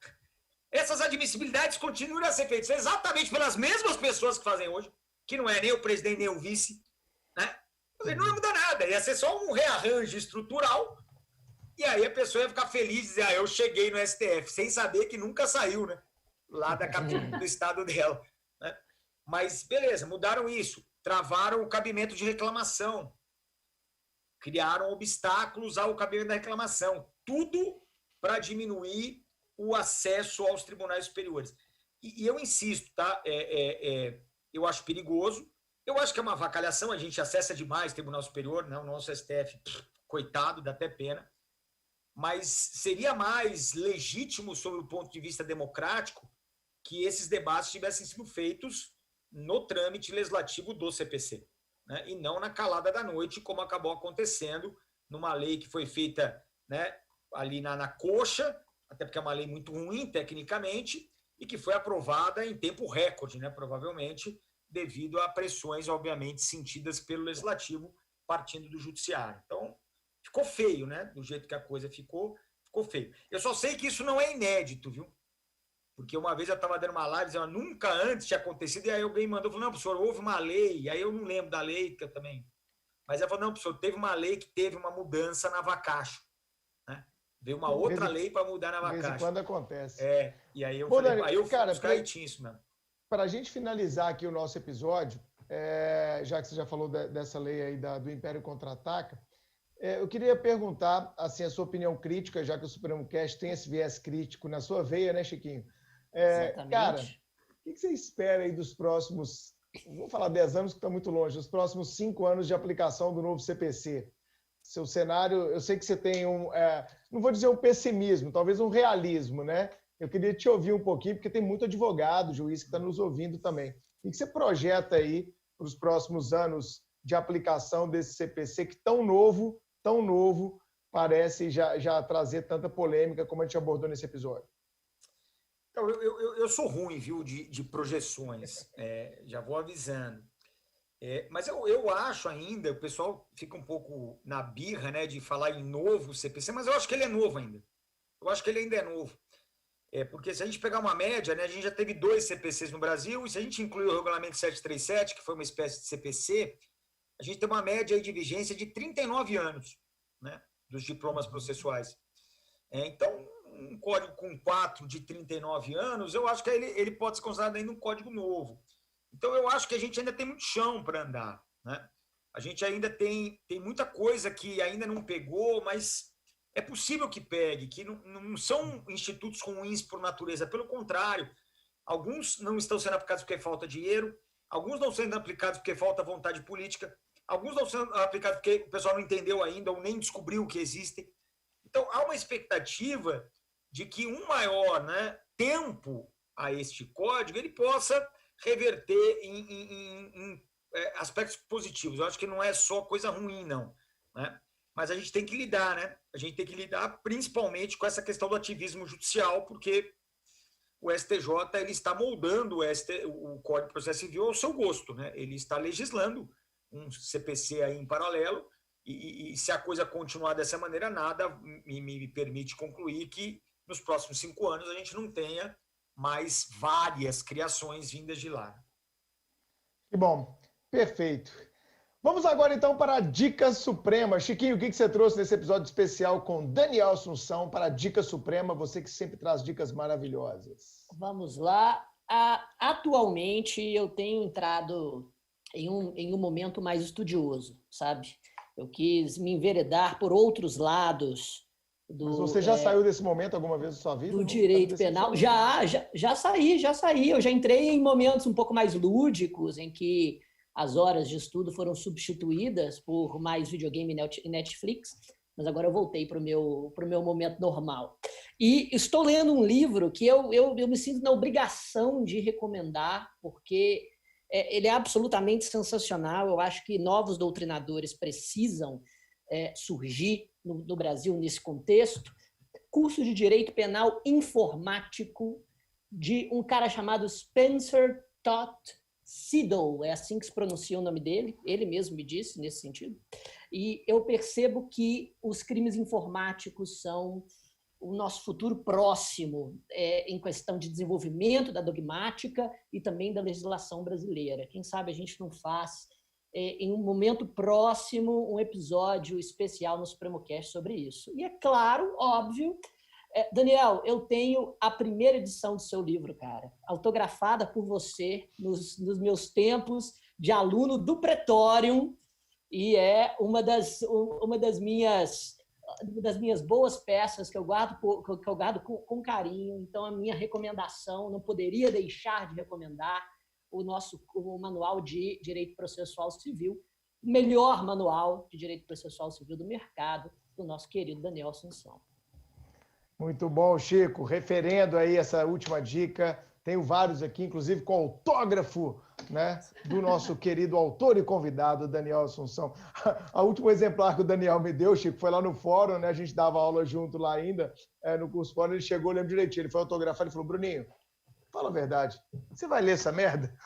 Essas admissibilidades continuam a ser feitas exatamente pelas mesmas pessoas que fazem hoje, que não é nem o presidente nem o vice, né? Não ia mudar nada, ia ser só um rearranjo estrutural, e aí a pessoa ia ficar feliz e dizer, eu cheguei no STF, sem saber que nunca saiu, né? Lá da capital do estado dela. Né? Mas, beleza, mudaram isso, travaram o cabimento de reclamação. criaram obstáculos ao cabimento da reclamação. Tudo para diminuir o acesso aos tribunais superiores. E eu insisto, tá? Eu acho perigoso. Eu acho que é uma avacalhação. A gente acessa demais o Tribunal Superior, né? O nosso STF, coitado, dá até pena. Mas seria mais legítimo, sob o ponto de vista democrático, que esses debates tivessem sido feitos no trâmite legislativo do CPC, né? E não na calada da noite, como acabou acontecendo numa lei que foi feita, né, ali na coxa, até porque é uma lei muito ruim tecnicamente, e que foi aprovada em tempo recorde, né, provavelmente devido a pressões, obviamente, sentidas pelo legislativo partindo do judiciário. Então, ficou feio, né? Do jeito que a coisa ficou feio. Eu só sei que isso não é inédito, viu? Porque uma vez eu estava dando uma live, dizendo, nunca antes tinha acontecido, e aí alguém mandou, falou, não, professor, houve uma lei, e aí eu não lembro da lei, que eu também... Mas ela falou, não, professor, teve uma lei que teve uma mudança na Vacacho, né? Veio uma outra lei para mudar na Vacacho. De vez em quando acontece. E aí eu falei, Dani, aí eu fui buscar e tinha isso mesmo. Para a gente finalizar aqui o nosso episódio, já que você já falou dessa lei aí do Império Contra-Ataca, eu queria perguntar assim, a sua opinião crítica, já que o Supremo Cast tem esse viés crítico na sua veia, né, Chiquinho? Exatamente. Cara, o que você espera aí dos próximos, não vou falar 10 anos, que está muito longe, dos próximos 5 anos de aplicação do novo CPC? Seu cenário, eu sei que você tem não vou dizer um pessimismo, talvez um realismo, né? Eu queria te ouvir um pouquinho, porque tem muito advogado, juiz que está nos ouvindo também. O que você projeta aí para os próximos anos de aplicação desse CPC que tão novo, parece já trazer tanta polêmica como a gente abordou nesse episódio? Então, eu sou ruim, viu, de projeções, já vou avisando. Mas eu acho ainda, o pessoal fica um pouco na birra, né, de falar em novo CPC, mas eu acho que ele é novo ainda. Eu acho que ele ainda é novo. Porque se a gente pegar uma média, né, a gente já teve 2 CPCs no Brasil, e se a gente incluir o regulamento 737, que foi uma espécie de CPC, a gente tem uma média aí de vigência de 39 anos, né, dos diplomas processuais. Então, um código com 4 de 39 anos, eu acho que ele pode ser considerado ainda um código novo. Então, eu acho que a gente ainda tem muito chão para andar, né? A gente ainda tem muita coisa que ainda não pegou, mas é possível que pegue, que não são institutos ruins por natureza, pelo contrário, alguns não estão sendo aplicados porque falta dinheiro, alguns não sendo aplicados porque falta vontade política, alguns não sendo aplicados porque o pessoal não entendeu ainda ou nem descobriu que existem. Então, há uma expectativa de que um maior, né, tempo a este código ele possa reverter em aspectos positivos. Eu acho que não é só coisa ruim, não, né? Mas a gente tem que lidar, né? A gente tem que lidar principalmente com essa questão do ativismo judicial, porque o STJ ele está moldando o Código de Processo Civil ao seu gosto, né? Ele está legislando um CPC aí em paralelo, e se a coisa continuar dessa maneira, nada me permite concluir que nos próximos 5 anos a gente não tenha mais várias criações vindas de lá. Que bom, perfeito. Vamos agora, então, para a Dica Suprema. Chiquinho, o que você trouxe nesse episódio especial com Daniel Assunção para a Dica Suprema? Você que sempre traz dicas maravilhosas. Vamos lá. Atualmente, eu tenho entrado em um momento mais estudioso, sabe? Eu quis me enveredar por outros lados. Mas você já saiu desse momento alguma vez na sua vida? Do direito penal? Já saí. Eu já entrei em momentos um pouco mais lúdicos, em que as horas de estudo foram substituídas por mais videogame e Netflix, mas agora eu voltei para o meu momento normal. E estou lendo um livro que eu me sinto na obrigação de recomendar, porque ele é absolutamente sensacional. Eu acho que novos doutrinadores precisam surgir no Brasil nesse contexto. Curso de Direito Penal Informático de um cara chamado Spencer Todd Siddle, é assim que se pronuncia o nome dele, ele mesmo me disse nesse sentido. E eu percebo que os crimes informáticos são o nosso futuro próximo em questão de desenvolvimento da dogmática e também da legislação brasileira. Quem sabe a gente não faz, em um momento próximo, um episódio especial no SupremoCast sobre isso. E é claro, óbvio, Daniel, eu tenho a primeira edição do seu livro, cara, autografada por você nos meus tempos de aluno do Pretório, E é uma das minhas boas peças que eu guardo com carinho. Então, a minha recomendação, não poderia deixar de recomendar o Manual de Direito Processual Civil, melhor manual de Direito Processual Civil do mercado, do nosso querido Daniel Assunção. Muito bom, Chico. Referendo aí essa última dica, tenho vários aqui, inclusive com autógrafo, né, do nosso querido autor e convidado, Daniel Assunção. O último exemplar que o Daniel me deu, Chico, foi lá no fórum, né? A gente dava aula junto lá ainda, no curso fórum, ele chegou, lembro direitinho, ele foi autografar, ele falou, Bruninho, fala a verdade, você vai ler essa merda?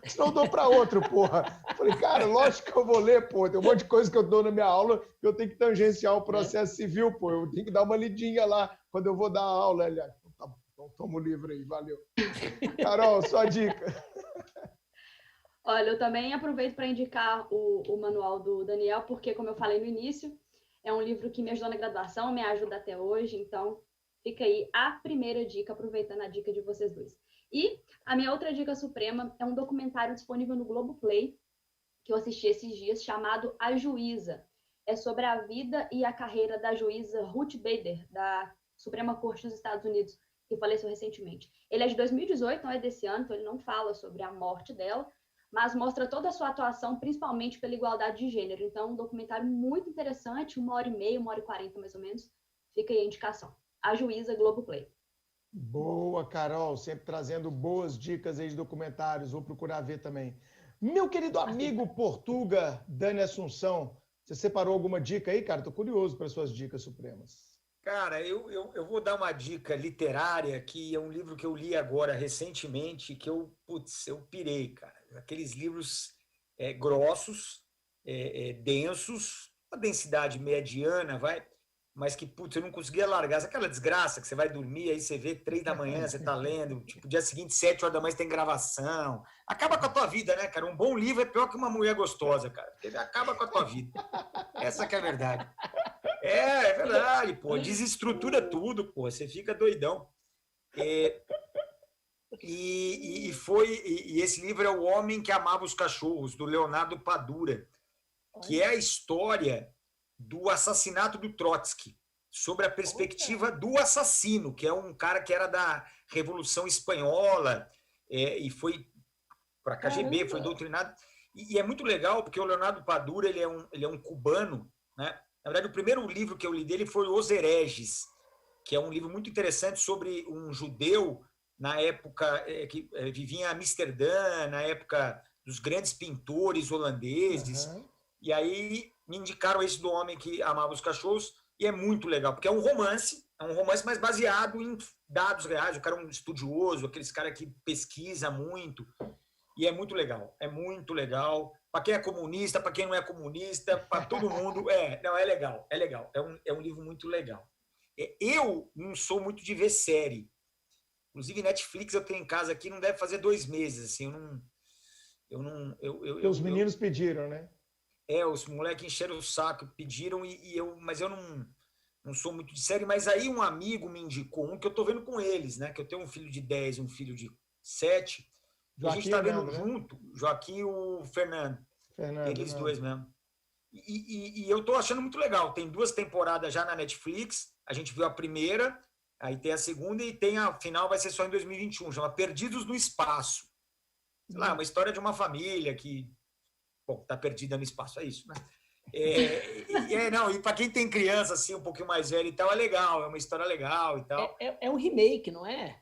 Senão eu dou para outro, porra. Falei, cara, lógico que eu vou ler, pô. Tem um monte de coisa que eu dou na minha aula que eu tenho que tangenciar o processo civil, pô. Eu tenho que dar uma lidinha lá quando eu vou dar a aula. Aliás, então toma o livro aí, valeu. Carol, sua dica. Olha, eu também aproveito para indicar o manual do Daniel, porque, como eu falei no início, é um livro que me ajudou na graduação, me ajuda até hoje. Então, fica aí a primeira dica, aproveitando a dica de vocês dois. E a minha outra dica suprema é um documentário disponível no Globoplay, que eu assisti esses dias, chamado A Juíza. É sobre a vida e a carreira da juíza Ruth Bader, da Suprema Corte dos Estados Unidos, que faleceu recentemente. Ele é de 2018, não é desse ano, então ele não fala sobre a morte dela, mas mostra toda a sua atuação, principalmente pela igualdade de gênero. Então, um documentário muito interessante, 1h30, 1h40 mais ou menos. Fica aí a indicação. A Juíza, Globoplay. Boa, Carol, sempre trazendo boas dicas aí de documentários, vou procurar ver também. Meu querido amigo Portuga, Dani Assunção, você separou alguma dica aí, cara? Estou curioso para suas dicas supremas. Cara, eu vou dar uma dica literária, que é um livro que eu li agora recentemente, que eu pirei, cara. Aqueles livros grossos, densos, uma densidade mediana, mas que, eu não conseguia largar. Aquela desgraça que você vai dormir, aí você vê 3 da manhã, você tá lendo, tipo, dia seguinte, 7 horas da manhã, você tem gravação. Acaba com a tua vida, né, cara? Um bom livro é pior que uma mulher gostosa, cara. Ele acaba com a tua vida. Essa que é a verdade. É verdade, pô. Desestrutura tudo, pô. Você fica doidão. E esse livro é O Homem que Amava os Cachorros, do Leonardo Padura, que é a história do assassinato do Trotsky, sobre a perspectiva do assassino, que é um cara que era da Revolução Espanhola e foi para a KGB, foi doutrinado. E é muito legal, porque o Leonardo Padura ele é um cubano, né? Na verdade, o primeiro livro que eu li dele foi Os Hereges, que é um livro muito interessante sobre um judeu na época que vivia em Amsterdã, na época dos grandes pintores holandeses. E aí me indicaram esse do Homem que Amava os Cachorros, e é muito legal, porque é um romance, mas baseado em dados reais. O cara é um estudioso, aqueles cara que pesquisa muito, e é muito legal. É muito legal. Para quem é comunista, para quem não é comunista, para todo mundo. É legal. É um livro muito legal. Eu não sou muito de ver série. Inclusive, Netflix eu tenho em casa aqui, não deve fazer 2 meses. Assim, os meninos pediram, né? Os moleques encheram o saco, pediram, mas eu não sou muito de série. Mas aí um amigo me indicou um que eu estou vendo com eles, né? Que eu tenho um filho de 10 e um filho de 7. Joaquim, a gente está vendo junto, né? Joaquim e o Fernando. Eles dois mesmo. E eu estou achando muito legal. Tem 2 temporadas já na Netflix. A gente viu a primeira, aí tem a segunda e tem a final, vai ser só em 2021. Chama Perdidos no Espaço. Sei lá, uma história de uma família que tá perdida no espaço, é isso, né? E para quem tem criança assim, um pouquinho mais velha e tal, é legal, é uma história legal e tal. É um remake, não é?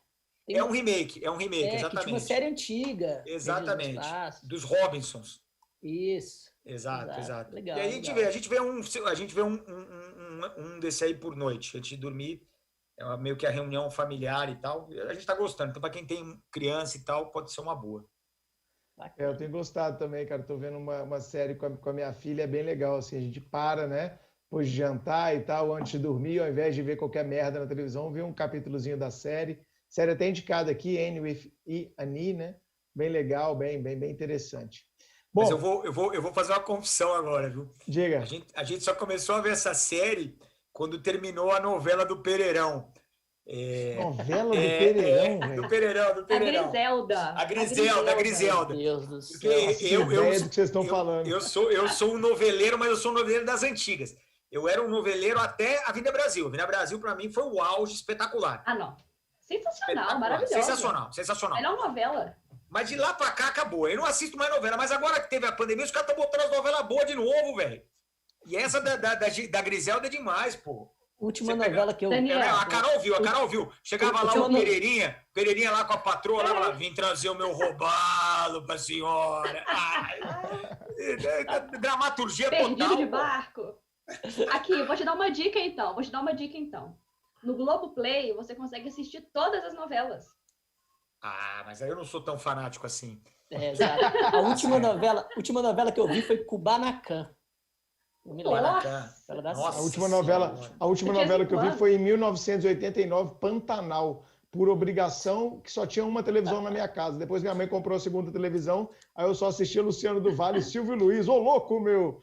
Um remake, exatamente. Que tinha uma série antiga. Exatamente, dos Robinsons. Isso. Exato. Legal, e aí a gente vê um desse aí por noite, antes de dormir, meio que a reunião familiar e tal. A gente tá gostando, então para quem tem criança e tal, pode ser uma boa. Eu tenho gostado também, cara. Estou vendo uma série com a minha filha, é bem legal. Assim, a gente para, né? Depois de jantar e tal, antes de dormir, ao invés de ver qualquer merda na televisão, ver um capítulozinho da série. Série até indicada aqui, Annie with Annie, né? Bem legal, bem interessante. Bom, mas eu vou fazer uma confissão agora, viu? Diga. A gente só começou a ver essa série quando terminou a novela do Pereirão. Novela do Pereirão, velho. Do Pereirão. A Griselda. A Griselda. Meu Deus do céu. Porque ideia do que vocês estão falando. Eu sou um noveleiro, mas eu sou um noveleiro das antigas. Eu era um noveleiro até a Avenida Brasil. A Avenida Brasil, para mim, foi o auge espetacular. Ah, não. Sensacional, maravilhoso. Sensacional. Melhor novela. Mas de lá pra cá acabou. Eu não assisto mais novela. Mas agora que teve a pandemia, os caras estão botando as novelas boas de novo, velho. E essa da Griselda é demais, pô. Última novela que eu... Daniel. A Carol viu. Chegava lá o Pereirinha lá com a patroa, lá falava, vim trazer o meu robalo pra senhora. Ai, dramaturgia Perdido total. de barco. Aqui, vou te dar uma dica então. No Globoplay, você consegue assistir todas as novelas. Ah, mas aí eu não sou tão fanático assim. Exato. A última novela que eu vi foi Kubanacan. Não me lembro. Nossa, A última novela que eu vi foi em 1989, Pantanal. Por obrigação, que só tinha uma televisão na minha casa. Depois minha mãe comprou a segunda televisão, aí eu só assistia Luciano do Vale e Silvio Luiz. Ô, louco, meu!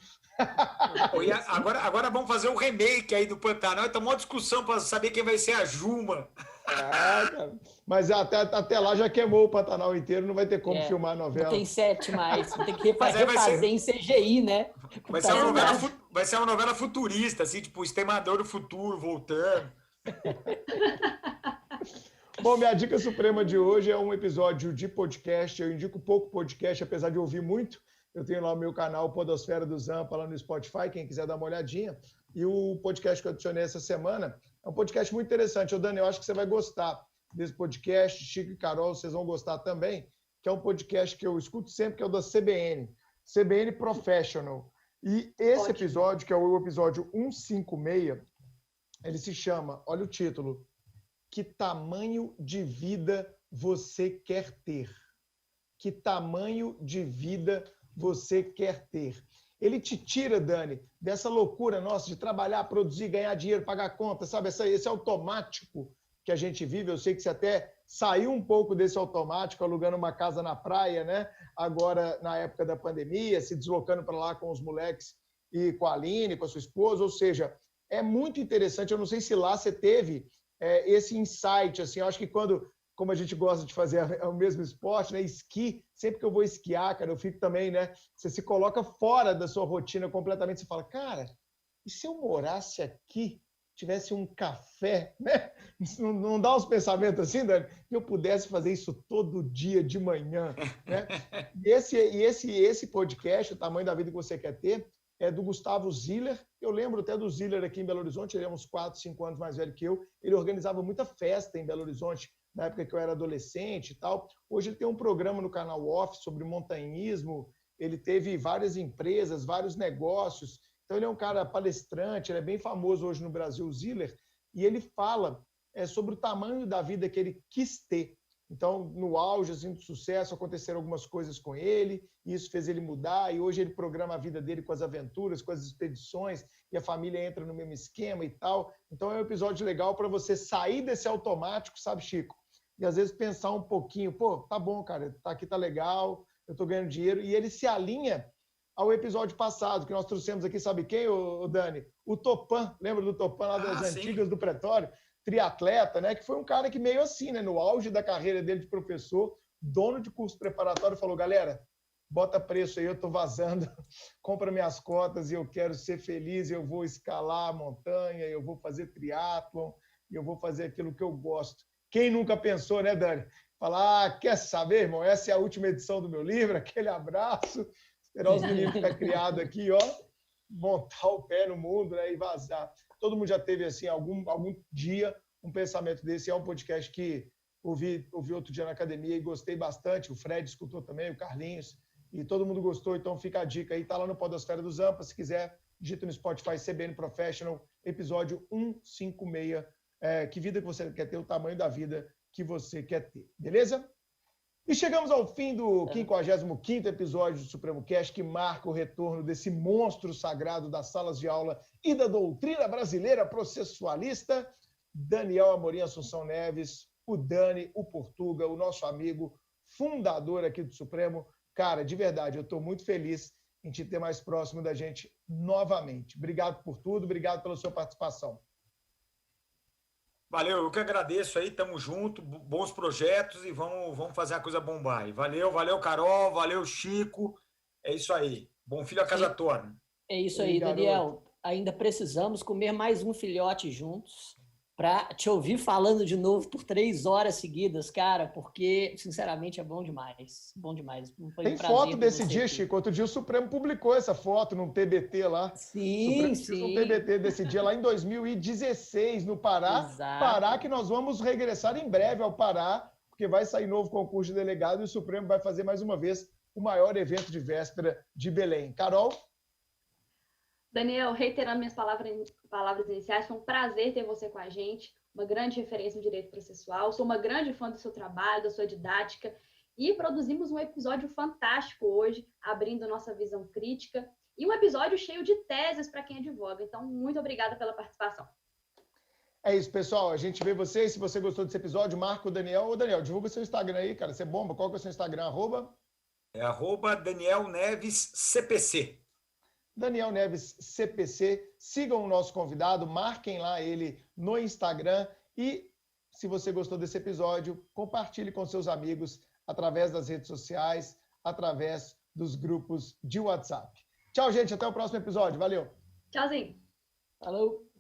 Agora vamos fazer um remake aí do Pantanal. Então, uma discussão para saber quem vai ser a Juma. Cara. Mas até lá já queimou o Pantanal inteiro, não vai ter como filmar a novela. Não tem 7 mais, tem que refazer em CGI, né? Vai ser uma novela futurista, assim, tipo o Exterminador do Futuro voltando. Bom, minha dica suprema de hoje é um episódio de podcast. Eu indico pouco podcast, apesar de ouvir muito. Eu tenho lá o meu canal Podosfera do Zampa lá no Spotify, quem quiser dar uma olhadinha. E o podcast que eu adicionei essa semana é um podcast muito interessante. Ô, Dani, eu acho que você vai gostar desse podcast. Chico e Carol, vocês vão gostar também, que é um podcast que eu escuto sempre, que é o da CBN Professional. E esse episódio, que é o episódio 156, ele se chama, olha o título, Que Tamanho de Vida Você Quer Ter? Que tamanho de vida você quer ter? Ele te tira, Dani, dessa loucura nossa de trabalhar, produzir, ganhar dinheiro, pagar conta, sabe? Esse automático que a gente vive. Eu sei que você até saiu um pouco desse automático, alugando uma casa na praia, né? Agora, na época da pandemia, se deslocando para lá com os moleques e com a Aline, com a sua esposa. Ou seja, é muito interessante. Eu não sei se lá você teve esse insight, assim. Eu acho que como a gente gosta de fazer o mesmo esporte, né? Esqui, sempre que eu vou esquiar, cara, eu fico também, né? Você se coloca fora da sua rotina completamente, você fala, cara, e se eu morasse aqui, tivesse um café, né? Não dá uns pensamentos assim, Dani? Que eu pudesse fazer isso todo dia de manhã, né? E esse podcast, O Tamanho da Vida que Você Quer Ter, é do Gustavo Ziller. Eu lembro até do Ziller aqui em Belo Horizonte, ele é uns 4, 5 anos mais velho que eu. Ele organizava muita festa em Belo Horizonte, na época que eu era adolescente e tal. Hoje ele tem um programa no canal Off sobre montanhismo, ele teve várias empresas, vários negócios. Então ele é um cara palestrante, ele é bem famoso hoje no Brasil, o Ziller, e ele fala sobre o tamanho da vida que ele quis ter. Então, no auge assim, do sucesso, aconteceram algumas coisas com ele, e isso fez ele mudar, e hoje ele programa a vida dele com as aventuras, com as expedições, e a família entra no mesmo esquema e tal. Então é um episódio legal para você sair desse automático, sabe, Chico? E às vezes pensar um pouquinho, pô, tá bom, cara, aqui tá legal, eu tô ganhando dinheiro, e ele se alinha ao episódio passado, que nós trouxemos aqui, sabe quem, o Dani? O Topan, lembra do Topan lá das antigas do Pretório? Triatleta, né? Que foi um cara que meio assim, né? No auge da carreira dele de professor, dono de curso preparatório, falou, galera, bota preço aí, eu tô vazando, compra minhas cotas e eu quero ser feliz, eu vou escalar a montanha, eu vou fazer triatlon, e eu vou fazer aquilo que eu gosto. Quem nunca pensou, né, Dani? Falar, quer saber, irmão? Essa é a última edição do meu livro, aquele abraço, esperar os meninos ficar criados aqui, ó, montar o pé no mundo, né, e vazar. Todo mundo já teve, assim, algum dia um pensamento desse. É um podcast que ouvi outro dia na academia e gostei bastante. O Fred escutou também, o Carlinhos, e todo mundo gostou. Então fica a dica aí, tá lá no Podosfera do Zampa. Se quiser, digita no Spotify CBN Professional, episódio 156. Que vida que você quer ter, o tamanho da vida que você quer ter. Beleza? E chegamos ao fim do 55º episódio do Supremo Cast, que marca o retorno desse monstro sagrado das salas de aula e da doutrina brasileira processualista, Daniel Amorim Assunção Neves, o Dani, o Portuga, o nosso amigo, fundador aqui do Supremo. Cara, de verdade, eu estou muito feliz em te ter mais próximo da gente novamente. Obrigado por tudo, obrigado pela sua participação. Valeu, eu que agradeço aí, tamo junto, bons projetos e vamos fazer a coisa bombar aí. Valeu, Carol, valeu, Chico. É isso aí. Bom filho a casa torna. É isso aí, Daniel. Ainda precisamos comer mais um filhote juntos para te ouvir falando de novo por 3 horas seguidas, cara, porque, sinceramente, é bom demais. Bom demais. Tem foto desse dia, Chico. Outro dia o Supremo publicou essa foto num TBT lá. Sim. Um TBT desse dia lá em 2016, no Pará. Exato. Pará, que nós vamos regressar em breve ao Pará, porque vai sair novo concurso de delegado e o Supremo vai fazer mais uma vez o maior evento de véspera de Belém. Carol? Daniel, reiterando minhas palavras iniciais, foi um prazer ter você com a gente, uma grande referência no direito processual. Sou uma grande fã do seu trabalho, da sua didática, e produzimos um episódio fantástico hoje, abrindo nossa visão crítica, e um episódio cheio de teses para quem advoga. Então, muito obrigada pela participação. É isso, pessoal. A gente vê vocês. Se você gostou desse episódio, marca o Daniel. Ô, Daniel, divulga seu Instagram aí, cara. Você bomba. Qual que é o seu Instagram? É @Daniel Neves CPC. Daniel Neves CPC. Sigam o nosso convidado, marquem lá ele no Instagram e, se você gostou desse episódio, compartilhe com seus amigos através das redes sociais, através dos grupos de WhatsApp. Tchau, gente. Até o próximo episódio. Valeu. Tchauzinho. Falou.